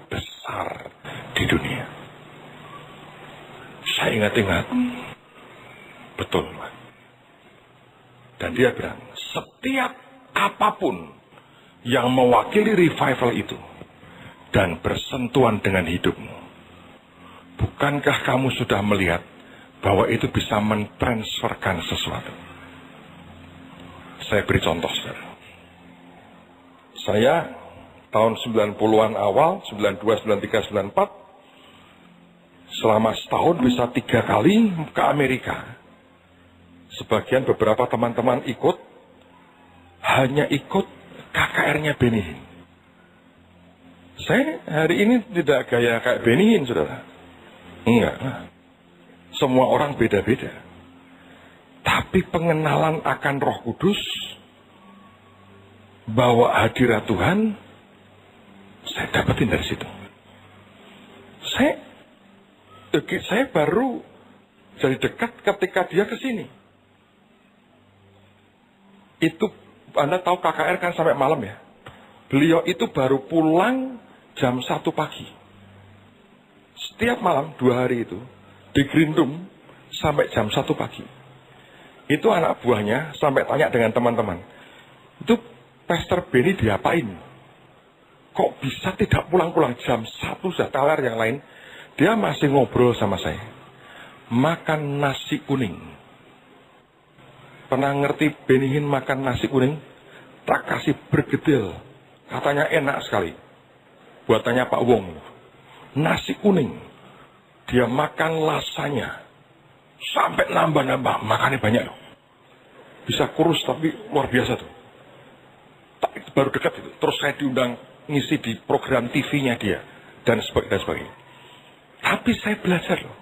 A: besar di dunia. Saya ingat-ingat, betul. Dan dia bilang, setiap apapun yang mewakili revival itu dan bersentuhan dengan hidupmu, bukankah kamu sudah melihat bahwa itu bisa mentransferkan sesuatu? Saya beri contoh, saudara. Saya tahun 90-an awal, 92, 93, 94, selama setahun bisa 3 kali ke Amerika. Sebagian beberapa teman-teman ikut, hanya ikut KKR-nya Benihin. Saya hari ini tidak gaya kayak Benihin, saudara. Enggak. Semua orang beda-beda. Tapi pengenalan akan Roh Kudus, bahwa hadirat Tuhan, saya dapetin dari situ. Saya baru jadi dekat ketika dia ke sini. Itu, Anda tahu KKR kan sampai malam ya. Beliau itu baru pulang jam 1 pagi. Setiap malam 2 hari itu di Green Room sampai jam 1 pagi. Itu anak buahnya sampai tanya dengan teman-teman, itu Pastor Benny diapain? Kok bisa tidak pulang-pulang jam 1 sudah talar yang lain? Dia masih ngobrol sama saya. Makan nasi kuning. Pernah ngerti Benihin makan nasi kuning? Tak kasih bergedel. Katanya enak sekali. Buatannya Pak Wong. Nasi kuning. Dia makan lasanya. Sampai nambah-nambah. Makannya banyak loh. Bisa kurus tapi luar biasa tuh. Baru dekat itu. Terus saya diundang ngisi di program TV-nya dia. Dan sebagainya. Tapi saya belajar loh.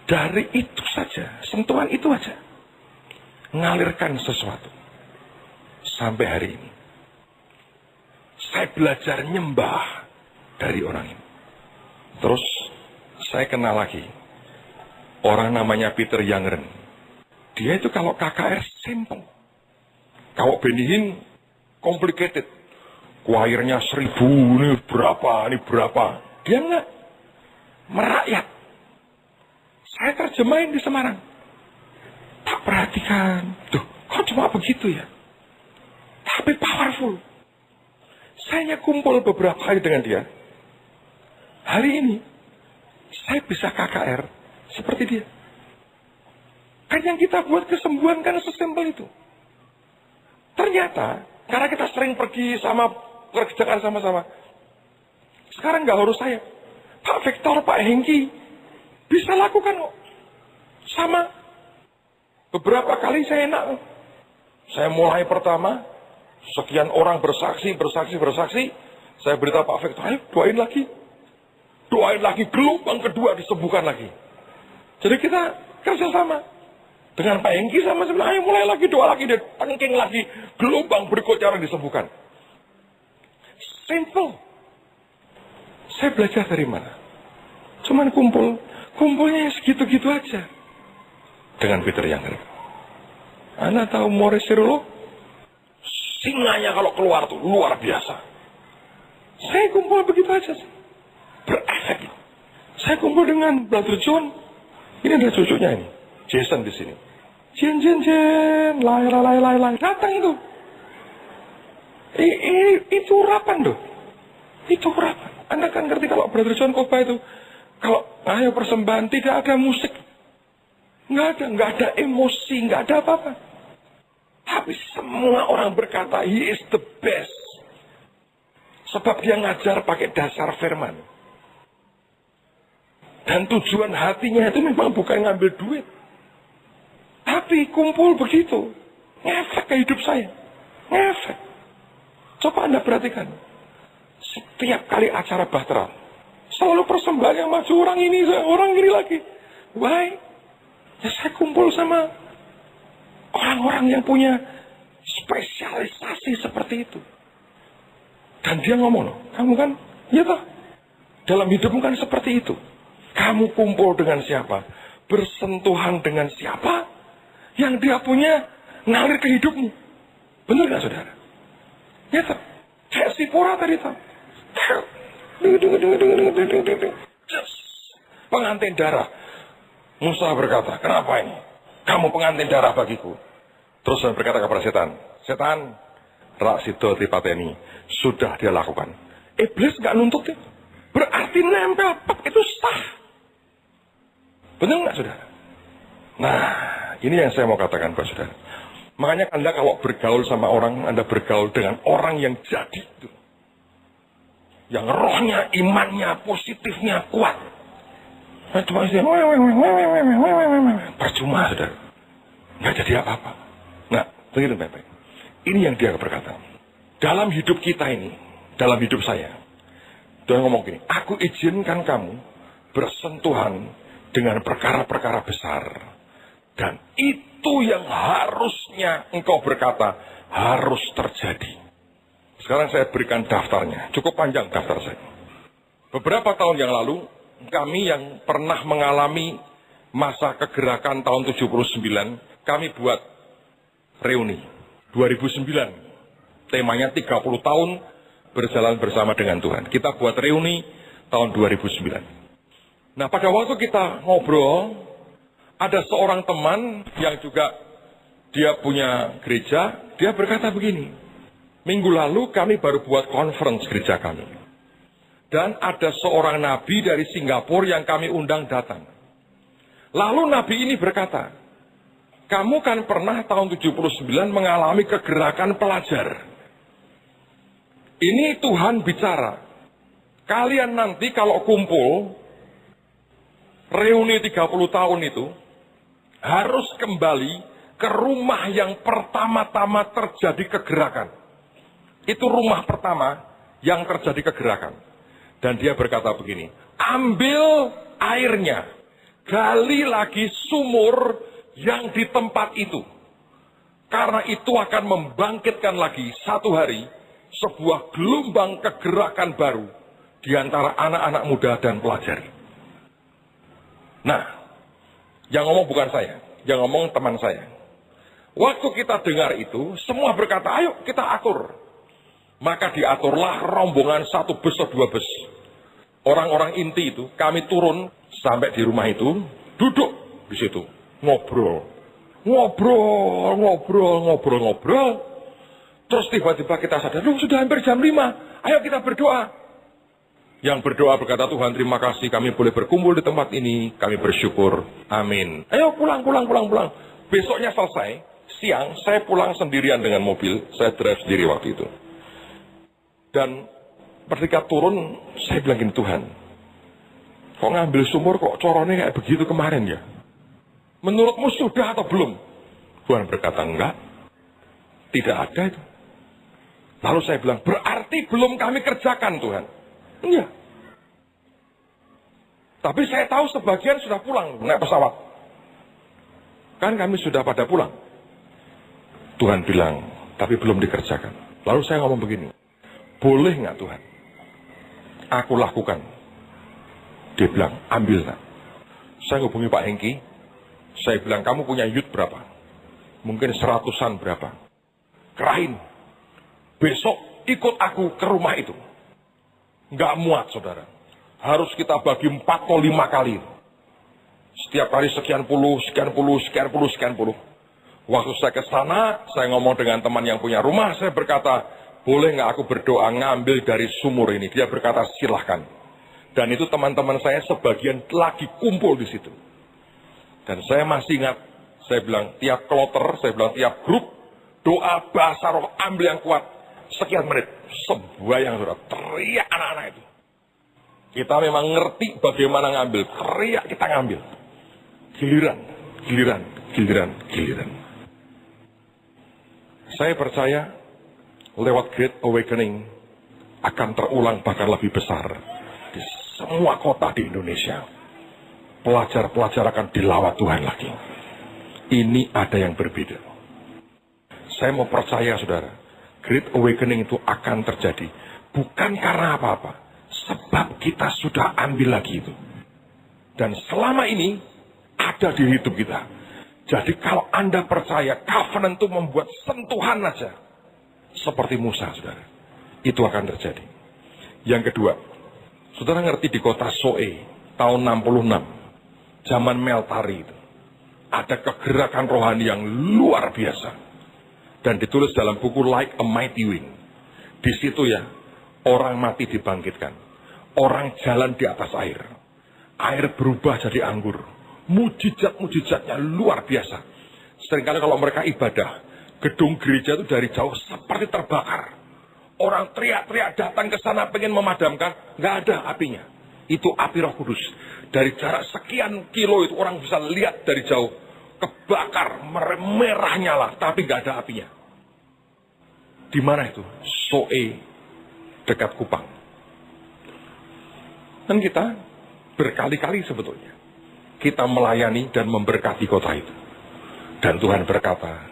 A: Dari itu saja. Sentuhan itu aja. Ngalirkan sesuatu. Sampai hari ini. Saya belajar nyembah dari orang ini. Terus saya kenal lagi. Orang namanya Peter Youngren. Dia itu kalau KKR simple. Kalau Benihin complicated. Choirnya 1000, ini berapa. Dia enggak. Merakyat. Saya terjemahin di Semarang. Tak perhatikan. Tuh, kok cuma begitu ya? Tapi powerful. Saya kumpul beberapa kali dengan dia. Hari ini, saya bisa KKR seperti dia. Kan yang kita buat kesembuhan kan sesimpel itu. Ternyata, karena kita sering pergi sama, kerjakan sama-sama. Sekarang nggak harus saya. Pak Victor, Pak Hengki, bisa lakukan kok. Sama. Beberapa kali saya enak. Saya mulai pertama, sekian orang bersaksi. Saya beritahu Pak Victor, ayo doain lagi. Gelombang kedua disembuhkan lagi. Jadi kita kerjasama. Dengan Pak Hengki sama sebelah, ayo mulai lagi, doa lagi, dia tengking lagi. Gelombang berikutnya orang disembuhkan. Simple. Saya belajar dari mana? Cuman kumpulnya segitu-gitu aja. Dengan Peter Youngren. Anda tahu Maurice Cerullo? Singanya kalau keluar tuh luar biasa. Saya kumpul begitu aja sih. Berefek. Saya kumpul dengan Brother John. Ini ada cucunya ini. Jason di sini. Jen, lai. Datang itu. Itu urapan tuh. Itu urapan. Anda kan ngerti kalau Brother John khotbah itu. Kalau ayo persembahan tidak ada musik. Nggak ada emosi, nggak ada apa-apa. Tapi semua orang berkata, he is the best. Sebab dia ngajar pakai dasar firman. Dan tujuan hatinya itu memang bukan ngambil duit. Tapi kumpul begitu. Ngefek ke hidup saya. Ngefek. Coba Anda perhatikan. Setiap kali acara bahtera. Selalu persembahan yang maju orang ini lagi. Why? Ya saya kumpul sama orang-orang yang punya spesialisasi seperti itu. Dan dia ngomong loh. Kamu kan, ya toh. Dalam hidupmu kan seperti itu. Kamu kumpul dengan siapa? Bersentuhan dengan siapa? Yang dia punya ngalir ke hidupmu. Benar gak saudara? Ya toh. Kayak Sipora tadi toh. Pengantin darah. Musa berkata, kenapa ini? Kamu pengantin darah bagiku. Terus saya berkata kepada setan, rak sido tipateni. Sudah dia lakukan. Iblis gak nuntut ya. Berarti nempel, itu sah. Benar gak saudara? Nah, ini yang saya mau katakan Pak saudara. Makanya Anda kalau bergaul sama orang, Anda bergaul dengan orang yang jadi itu. Yang rohnya, imannya, positifnya kuat. Nah, cuma percuma, saudara. Nggak jadi apa-apa. Nah, begitu baik-baik. Ini yang dia berkata. Dalam hidup kita ini, dalam hidup saya, dia ngomong gini, aku izinkan kamu bersentuhan dengan perkara-perkara besar. Dan itu yang harusnya engkau berkata, harus terjadi. Sekarang saya berikan daftarnya, cukup panjang daftar saya. Beberapa tahun yang lalu, kami yang pernah mengalami masa kegerakan tahun 79, kami buat reuni. 2009, temanya 30 tahun berjalan bersama dengan Tuhan. Kita buat reuni tahun 2009. Nah, pada waktu kita ngobrol, ada seorang teman yang juga dia punya gereja, dia berkata begini, minggu lalu kami baru buat conference gereja kami. Dan ada seorang nabi dari Singapura yang kami undang datang. Lalu nabi ini berkata, kamu kan pernah tahun 79 mengalami kegerakan pelajar. Ini Tuhan bicara. Kalian nanti kalau kumpul, reuni 30 tahun itu, harus kembali ke rumah yang pertama-tama terjadi kegerakan. Itu rumah pertama yang terjadi kegerakan. Dan dia berkata begini, ambil airnya, gali lagi sumur yang di tempat itu. Karena itu akan membangkitkan lagi satu hari sebuah gelombang kegerakan baru di antara anak-anak muda dan pelajar. Nah, yang ngomong bukan saya, yang ngomong teman saya. Waktu kita dengar itu, semua berkata, ayo kita atur. Maka diaturlah rombongan 1 bus atau 2 bus. Orang-orang inti itu, kami turun sampai di rumah itu, duduk di situ, ngobrol. Terus tiba-tiba kita sadar, sudah hampir jam 5, ayo kita berdoa. Yang berdoa berkata, Tuhan terima kasih kami boleh berkumpul di tempat ini, kami bersyukur, amin. Ayo pulang. Besoknya selesai, siang saya pulang sendirian dengan mobil, saya drive sendiri waktu itu. Dan ketika turun, saya bilang gini, Tuhan, kok ngambil sumur kok corone kayak begitu kemarin ya? Menurutmu sudah atau belum? Tuhan berkata, enggak, tidak ada itu. Lalu saya bilang, berarti belum kami kerjakan Tuhan. Iya. Tapi saya tahu sebagian sudah pulang naik pesawat. Kan kami sudah pada pulang. Tuhan bilang, tapi belum dikerjakan. Lalu saya ngomong begini, boleh nggak Tuhan? Aku lakukan. Dia bilang, ambil nak. Saya hubungi Pak Hengki. Saya bilang, kamu punya youth berapa? Mungkin 100-an berapa? Kerahin. Besok ikut aku ke rumah itu. Nggak muat saudara. Harus kita bagi 4 atau 5 kali. Setiap hari sekian puluh. Waktu saya ke sana, saya ngomong dengan teman yang punya rumah, saya berkata, boleh nggak aku berdoa ngambil dari sumur ini? Dia berkata, silahkan. Dan itu teman-teman saya sebagian lagi kumpul di situ. Dan saya masih ingat, saya bilang tiap kloter, saya bilang tiap grup, doa bahasa roh ambil yang kuat. Sekian menit, sembahyang sudah teriak anak-anak itu. Kita memang ngerti bagaimana ngambil, teriak kita ngambil. Giliran. Saya percaya lewat Great Awakening akan terulang bahkan lebih besar di semua kota di Indonesia. Pelajar-pelajar akan dilawat Tuhan lagi. Ini ada yang berbeda. Saya mau percaya saudara, Great Awakening itu akan terjadi. Bukan karena apa-apa. Sebab kita sudah ambil lagi itu. Dan selama ini ada di hidup kita. Jadi kalau Anda percaya covenant itu membuat sentuhan aja. Seperti Musa saudara. Itu akan terjadi. Yang kedua, saudara ngerti di kota Soe tahun 66. Zaman Meltari itu. Ada kegerakan rohani yang luar biasa. Dan ditulis dalam buku Like a Mighty Wind. Di situ ya, orang mati dibangkitkan. Orang jalan di atas air. Air berubah jadi anggur. Mujizat-mujizatnya luar biasa. Seringkali kalau mereka ibadah, gedung gereja itu dari jauh seperti terbakar. Orang teriak-teriak datang ke sana pengen memadamkan, nggak ada apinya. Itu api Roh Kudus. Dari jarak sekian kilo itu orang bisa lihat dari jauh. Kebakar, merah nyala, tapi nggak ada apinya. Di mana itu? Soe, dekat Kupang. Dan kita berkali-kali sebetulnya kita melayani dan memberkati kota itu. Dan Tuhan berkata,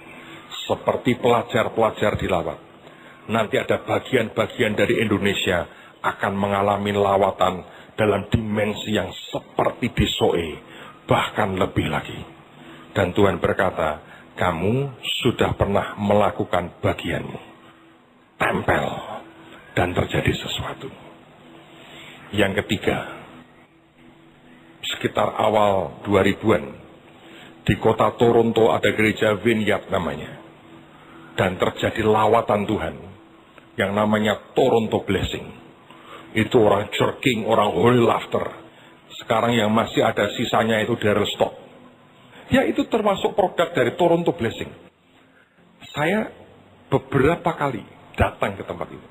A: seperti pelajar-pelajar di Lawat, nanti ada bagian-bagian dari Indonesia akan mengalami lawatan dalam dimensi yang seperti di Soe, bahkan lebih lagi. Dan Tuhan berkata, kamu sudah pernah melakukan bagianmu. Tempel dan terjadi sesuatu. Yang ketiga, sekitar awal 2000-an, di kota Toronto ada gereja Vineyard namanya. Dan terjadi lawatan Tuhan yang namanya Toronto Blessing. Itu orang jerking, orang holy laughter. Sekarang yang masih ada sisanya itu Daryl Stock. Ya, itu termasuk produk dari Toronto Blessing. Saya beberapa kali datang ke tempat itu.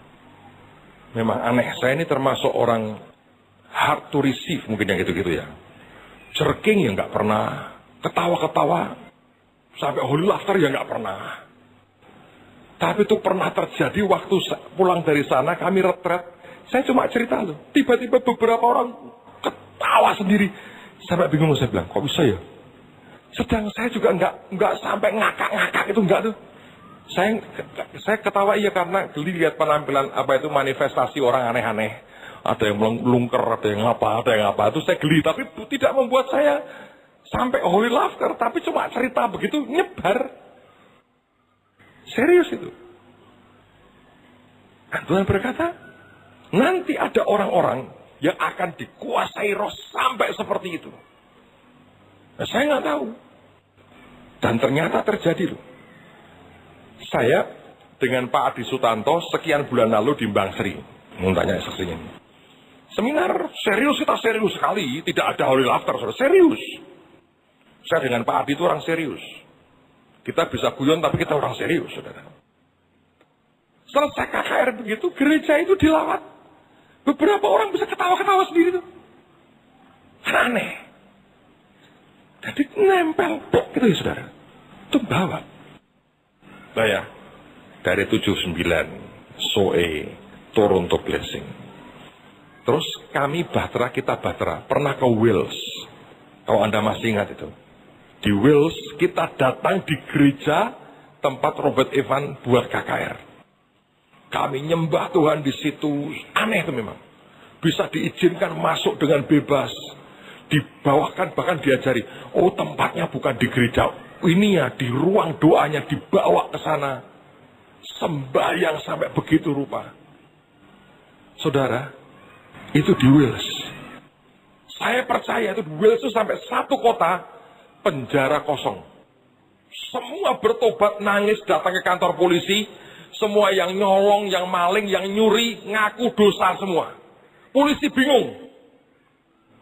A: Memang aneh, saya ini termasuk orang hard to receive, mungkin yang gitu-gitu ya. Jerking ya nggak pernah, ketawa-ketawa, sampai holy laughter ya nggak pernah. Tapi itu pernah terjadi waktu pulang dari sana, kami retret. Saya cuma cerita loh, tiba-tiba beberapa orang ketawa sendiri. Sampai bingung, saya bilang, kok bisa ya? Sedang saya juga nggak sampai ngakak-ngakak itu enggak tuh. Saya ketawa iya karena geli lihat penampilan apa itu manifestasi orang aneh-aneh. Ada yang melungker, ada yang apa. Itu saya geli, tapi tidak membuat saya sampai holy laughter. Tapi cuma cerita begitu nyebar. Serius itu. Dan Tuhan berkata, nanti ada orang-orang yang akan dikuasai roh sampai seperti itu. Nah, saya nggak tahu. Dan ternyata terjadi loh. Saya dengan Pak Adi Sutanto sekian bulan lalu di Bang Sri. Mau tanya saksinya. Seminar serius, kita serius sekali. Tidak ada holy laughter, serius. Saya dengan Pak Adi itu orang serius. Kita bisa guyon tapi kita orang serius, saudara. Selesai KKR begitu, gereja itu dilawat. Beberapa orang bisa ketawa-ketawa sendiri tuh. Aneh. Jadi nempel gitu ya, saudara. Itu bawa. Nah ya, dari 79, Soe, Toronto Blessing. Terus kami kita Bahtera, pernah ke Wales. Kalau Anda masih ingat itu. Di Wales, kita datang di gereja tempat Robert Evan buat KKR. Kami nyembah Tuhan di situ. Aneh itu memang. Bisa diizinkan masuk dengan bebas. Dibawakan, bahkan diajari. Oh, tempatnya bukan di gereja. Ini ya, di ruang doanya dibawa ke sana. Sembahyang sampai begitu rupa. Saudara, itu di Wales. Saya percaya itu di Wales itu sampai satu kota penjara kosong. Semua bertobat, nangis, datang ke kantor polisi. Semua yang nyolong, yang maling, yang nyuri, ngaku dosa semua. Polisi bingung.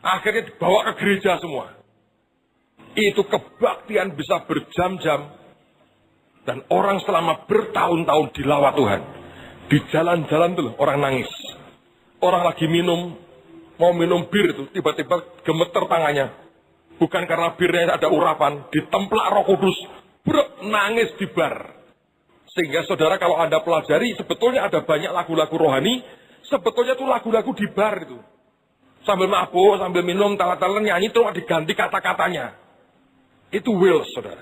A: Akhirnya dibawa ke gereja semua. Itu kebaktian bisa berjam-jam. Dan orang selama bertahun-tahun dilawat Tuhan. Di jalan-jalan tuh orang nangis. Orang lagi minum, mau minum bir itu, tiba-tiba gemeter tangannya. Bukan karena birnya ada urapan, ditemplak Roh Kudus, nangis di bar. Sehingga saudara kalau Anda pelajari, sebetulnya ada banyak lagu-lagu rohani, sebetulnya itu lagu-lagu di bar itu. Sambil mabuk, sambil minum, talan-talan nyanyi, itu diganti kata-katanya. Itu Wales, saudara.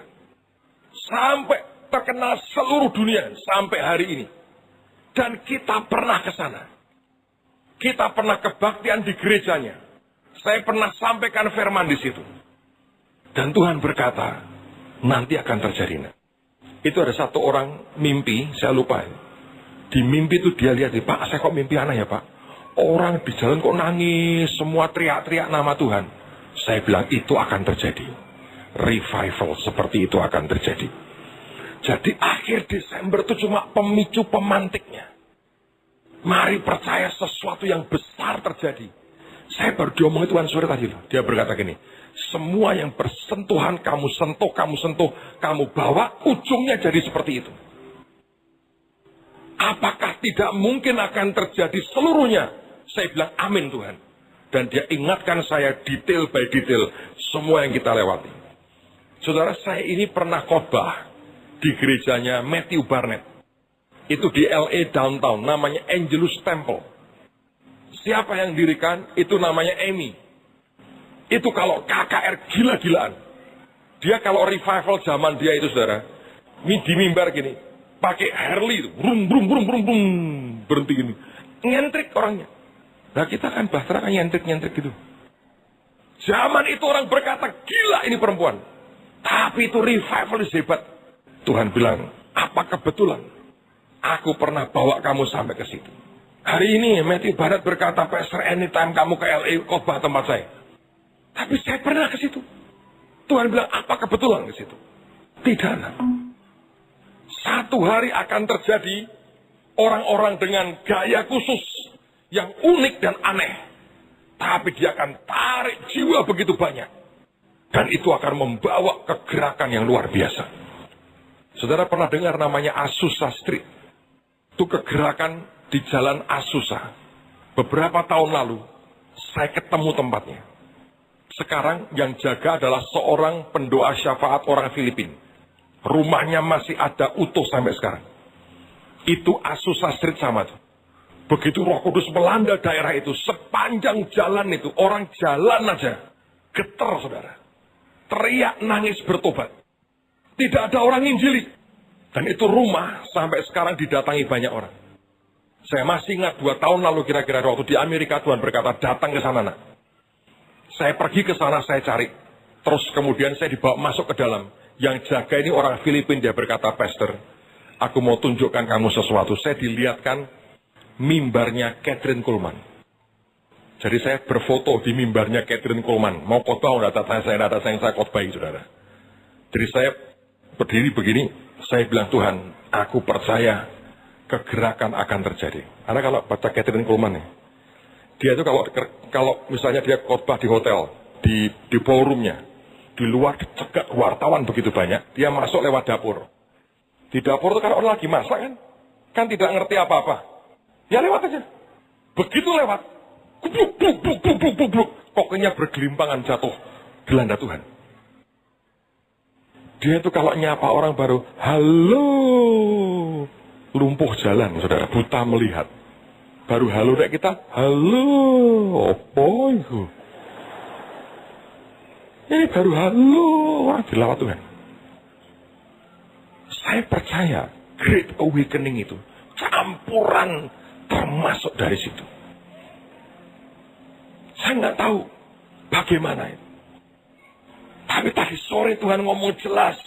A: Sampai terkenal seluruh dunia, sampai hari ini. Dan kita pernah ke sana. Kita pernah kebaktian di gerejanya. Saya pernah sampaikan firman di situ. Dan Tuhan berkata, nanti akan terjadi. Itu ada satu orang mimpi, saya lupa. Di mimpi itu dia lihat, Pak, saya kok mimpi aneh ya Pak. Orang di jalan kok nangis, semua teriak-teriak nama Tuhan. Saya bilang itu akan terjadi. Revival seperti itu akan terjadi. Jadi akhir Desember itu cuma pemicu pemantiknya. Mari percaya sesuatu yang besar terjadi. Saya baru diomongin Tuhan sore tadi loh. Dia berkata gini, semua yang bersentuhan kamu sentuh, kamu bawa, ujungnya jadi seperti itu. Apakah tidak mungkin akan terjadi seluruhnya? Saya bilang amin Tuhan. Dan dia ingatkan saya detail by detail semua yang kita lewati. Saudara, saya ini pernah khotbah di gerejanya Matthew Barnett. Itu di LA downtown, namanya Angelus Temple. Siapa yang dirikan? Itu namanya Amy. Itu kalau KKR gila-gilaan. Dia kalau revival zaman dia itu saudara, di mimbar gini, pakai Harley itu, brum brum brum brum brum, berhenti gini, nyentrik orangnya. Nah kita kan Bahtera kan nyentrik gitu. Zaman itu orang berkata, gila ini perempuan. Tapi itu revival hebat. Tuhan bilang, apa kebetulan aku pernah bawa kamu sampai ke situ. Hari ini Matthew Barat berkata, Pastor, anytime kamu ke LA, khotbah tempat saya. Tapi saya pernah ke situ. Tuhan bilang, apa kebetulan ke situ? Tidak. Satu hari akan terjadi orang-orang dengan gaya khusus yang unik dan aneh. Tapi dia akan tarik jiwa begitu banyak. Dan itu akan membawa kegerakan yang luar biasa. Saudara pernah dengar namanya Azusa Street? Itu kegerakan di jalan Azusa. Beberapa tahun lalu, saya ketemu tempatnya. Sekarang yang jaga adalah seorang pendoa syafaat orang Filipina. Rumahnya masih ada utuh sampai sekarang. Itu Azusa Street sama tuh. Begitu Roh Kudus melanda daerah itu, sepanjang jalan itu, orang jalan aja. Getar saudara. Teriak nangis bertobat. Tidak ada orang nginjili. Dan itu rumah sampai sekarang didatangi banyak orang. Saya masih ingat 2 tahun lalu kira-kira waktu di Amerika Tuhan berkata datang ke sana nak. Saya pergi ke sana, saya cari. Terus kemudian saya dibawa masuk ke dalam. Yang jaga ini orang Filipina, dia berkata, Pastor, aku mau tunjukkan kamu sesuatu. Saya dilihatkan mimbarnya Kathryn Kuhlman. Jadi saya berfoto di mimbarnya Kathryn Kuhlman. Mau khotbah, saya khotbahi, saudara. Jadi saya berdiri begini, saya bilang, Tuhan, aku percaya kegerakan akan terjadi. Karena kalau baca Kathryn Kuhlman nih, dia itu kalau misalnya dia khotbah di hotel, di ballroomnya, di luar dicegat wartawan begitu banyak, dia masuk lewat dapur. Di dapur itu kan orang lagi masak kan tidak ngerti apa-apa. Ya lewat aja. Begitu lewat, bluk, pokoknya bergelimpangan jatuh, gelanda Tuhan. Dia itu kalau nyapa orang baru, halo, lumpuh jalan, saudara, buta melihat. Baru halo kayak kita, halo, apa itu? Ini baru halo, wah dilawat Tuhan. Saya percaya Great Awakening itu campuran termasuk dari situ. Saya nggak tahu bagaimana itu. Tapi tadi sore Tuhan ngomong jelas.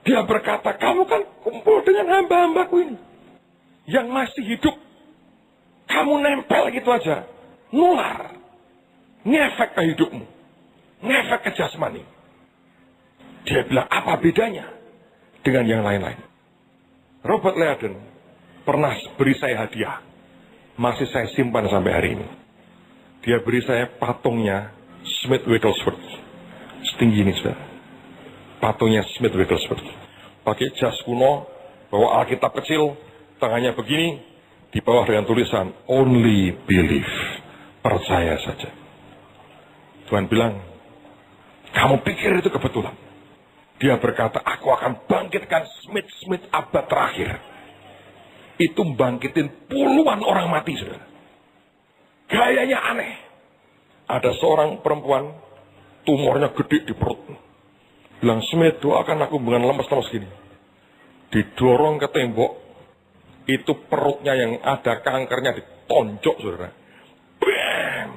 A: Dia berkata, kamu kan kumpul dengan hamba-hambaku ini. Yang masih hidup. Kamu nempel gitu aja. Nular. Ngefek ke hidupmu. Ngefek ke jasmani. Dia bilang, apa bedanya dengan yang lain-lain? Robert Liardon pernah beri saya hadiah. Masih saya simpan sampai hari ini. Dia beri saya patungnya Smith Wigglesworth. Setinggi ini, saudara. Patungnya Smith Wigglesworth. Pakai jas kuno, bawa Alkitab kecil, tangannya begini, di bawah dengan tulisan, only believe. Percaya saja. Tuhan bilang, kamu pikir itu kebetulan. Dia berkata, aku akan bangkitkan Smith abad terakhir. Itu bangkitin puluhan orang mati, saudara. Gayanya aneh. Ada seorang perempuan, tumornya gede di perut. Bilang, Smith, doakan aku dengan lemes-lemes gini. Didorong ke tembok. Itu perutnya yang ada kankernya ditonjok, saudara. Bam!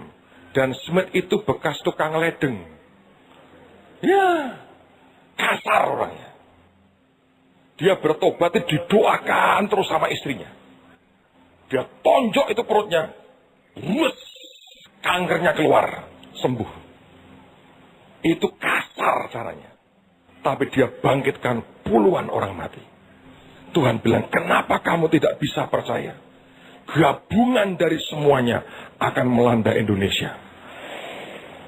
A: Dan Smith itu bekas tukang ledeng. Ya, kasar orangnya. Dia bertobat, didoakan terus sama istrinya. Dia tonjok itu perutnya. Mus, kankernya keluar, sembuh. Itu kasar caranya. Tapi dia bangkitkan puluhan orang mati. Tuhan bilang, kenapa kamu tidak bisa percaya? Gabungan dari semuanya akan melanda Indonesia.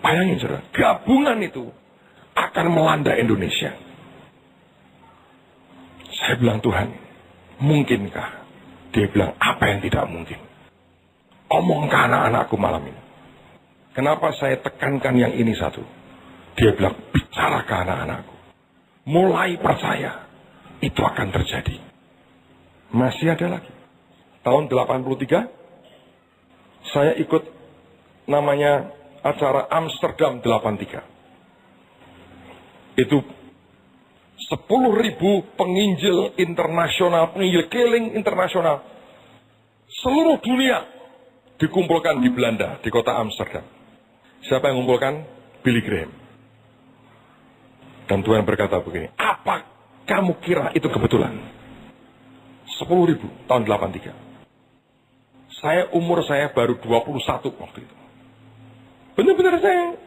A: Bayangin, saudara, gabungan itu akan melanda Indonesia. Saya bilang, Tuhan, mungkinkah? Dia bilang, apa yang tidak mungkin? Omong ke anak-anakku malam ini. Kenapa saya tekankan yang ini satu? Dia bilang, bicara ke anak-anakku. Mulai percaya, itu akan terjadi. Masih ada lagi. Tahun 83, saya ikut namanya acara Amsterdam 83. Itu 10.000 penginjil internasional, penginjil keliling internasional. Seluruh dunia dikumpulkan di Belanda, di kota Amsterdam. Siapa yang mengumpulkan? Billy Graham. Dan Tuhan berkata begini, apa kamu kira itu kebetulan? 10.000 tahun 83. Umur saya baru 21 waktu itu. Benar-benar saya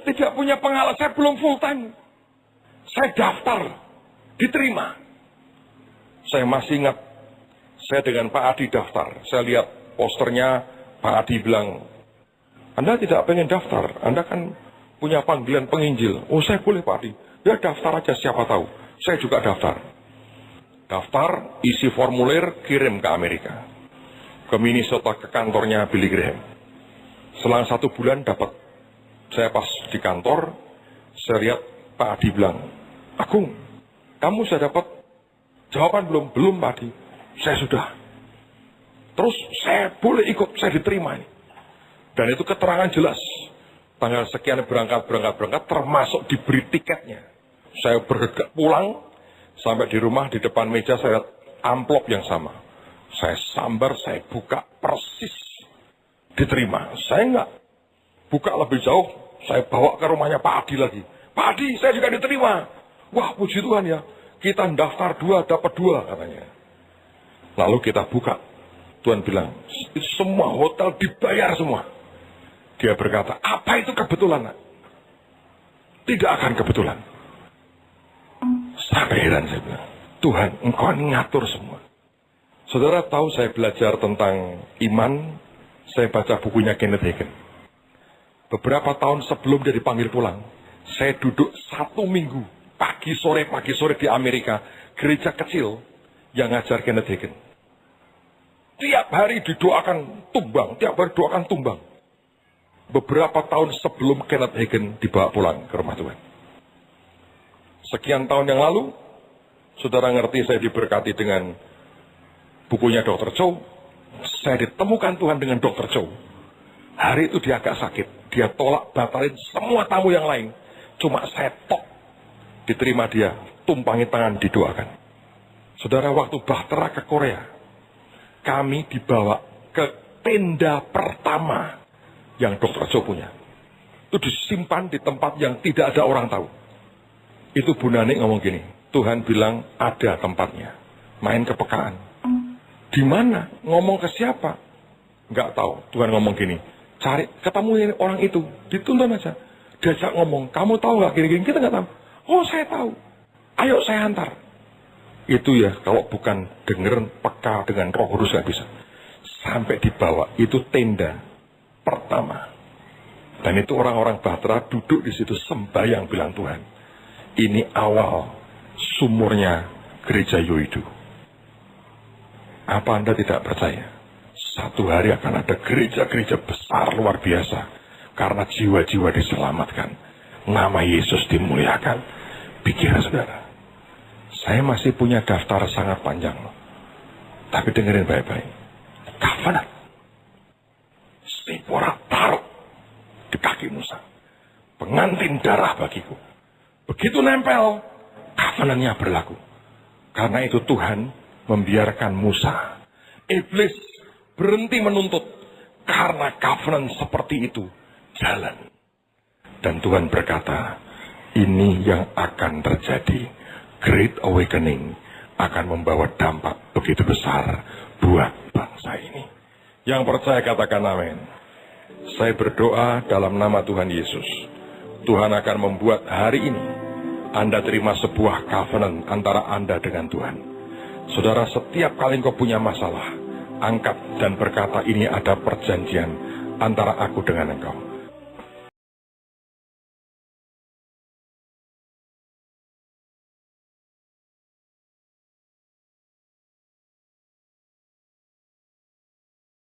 A: tidak punya pengalaman, saya belum full time. Saya daftar, diterima. Saya masih ingat, saya dengan Pak Adi daftar. Saya lihat posternya, Pak Adi bilang, Anda tidak pengen daftar, Anda kan punya panggilan penginjil. Oh, saya boleh Pak Adi. Ya daftar aja, siapa tahu. Saya juga daftar. Daftar, isi formulir, kirim ke Amerika. Ke Minnesota, ke kantornya Billy Graham. Selang 1 bulan dapat. Saya pas di kantor, saya lihat Pak Adi bilang, Agung, kamu sudah dapat jawaban belum? Belum Pak Adi. Saya sudah. Terus saya boleh ikut, saya diterima ini. Dan itu keterangan jelas. Tanggal sekian berangkat, termasuk diberi tiketnya. Saya bergerak pulang, sampai di rumah, di depan meja saya lihat amplop yang sama. Saya sambar, saya buka persis. Diterima. Saya enggak buka lebih jauh, saya bawa ke rumahnya Pak Adi lagi. Pak Adi, saya juga diterima. Wah, puji Tuhan ya. Kita daftar 2, dapat 2 katanya. Lalu kita buka. Tuhan bilang, semua hotel dibayar semua. Dia berkata, apa itu kebetulan? Nak? Tidak akan kebetulan. Sampai heran saya bilang, Tuhan, Engkau ngatur semua. Saudara tahu saya belajar tentang iman, saya baca bukunya Kenneth Hagin. Beberapa tahun sebelum dia dipanggil pulang, saya duduk 1 minggu, pagi sore di Amerika, gereja kecil yang ngajar Kenneth Hagin. Tiap hari didoakan tumbang, Beberapa tahun sebelum Kenneth Hagin dibawa pulang ke rumah Tuhan. Sekian tahun yang lalu, saudara ngerti saya diberkati dengan bukunya Dr. Chow. Saya ditemukan Tuhan dengan Dr. Chow. Hari itu dia agak sakit. Dia tolak batalin semua tamu yang lain. Cuma saya diterima dia. Tumpangi tangan, didoakan. Saudara, waktu Bahtera ke Korea, kami dibawa ke tenda pertama yang Dr. Chow punya. Itu disimpan di tempat yang tidak ada orang tahu. Itu Bu Nani ngomong gini, Tuhan bilang ada tempatnya. Main kepekaan. Di mana? Ngomong ke siapa? Nggak tahu. Tuhan ngomong gini, cari, ketemu orang itu, dituntun aja. Diajak ngomong, kamu tahu nggak gini-gini? Kita nggak tahu. Oh, saya tahu. Ayo saya antar. Itu ya, kalau bukan denger peka dengan Roh Kudus nggak bisa. Sampai dibawa, itu tenda pertama. Dan itu orang-orang Bahtera duduk di situ sembahyang bilang Tuhan, ini awal sumurnya gereja Yoido. Apa Anda tidak percaya? Satu hari akan ada gereja-gereja besar luar biasa. Karena jiwa-jiwa diselamatkan. Nama Yesus dimuliakan. Pikir saudara. Saya masih punya daftar sangat panjang loh. Tapi dengerin baik-baik. Covenant. Sipora taruh di kaki Musa. Pengantin darah bagiku. Begitu nempel, covenantnya berlaku. Karena itu Tuhan membiarkan Musa. Iblis berhenti menuntut. Karena covenant seperti itu jalan. Dan Tuhan berkata, ini yang akan terjadi. Great Awakening akan membawa dampak begitu besar buat bangsa ini. Yang percaya katakan amin. Saya berdoa dalam nama Tuhan Yesus. Tuhan akan membuat hari ini Anda terima sebuah covenant antara Anda dengan Tuhan. Saudara, setiap kali engkau punya masalah, angkat dan berkata ini ada perjanjian antara aku dengan engkau.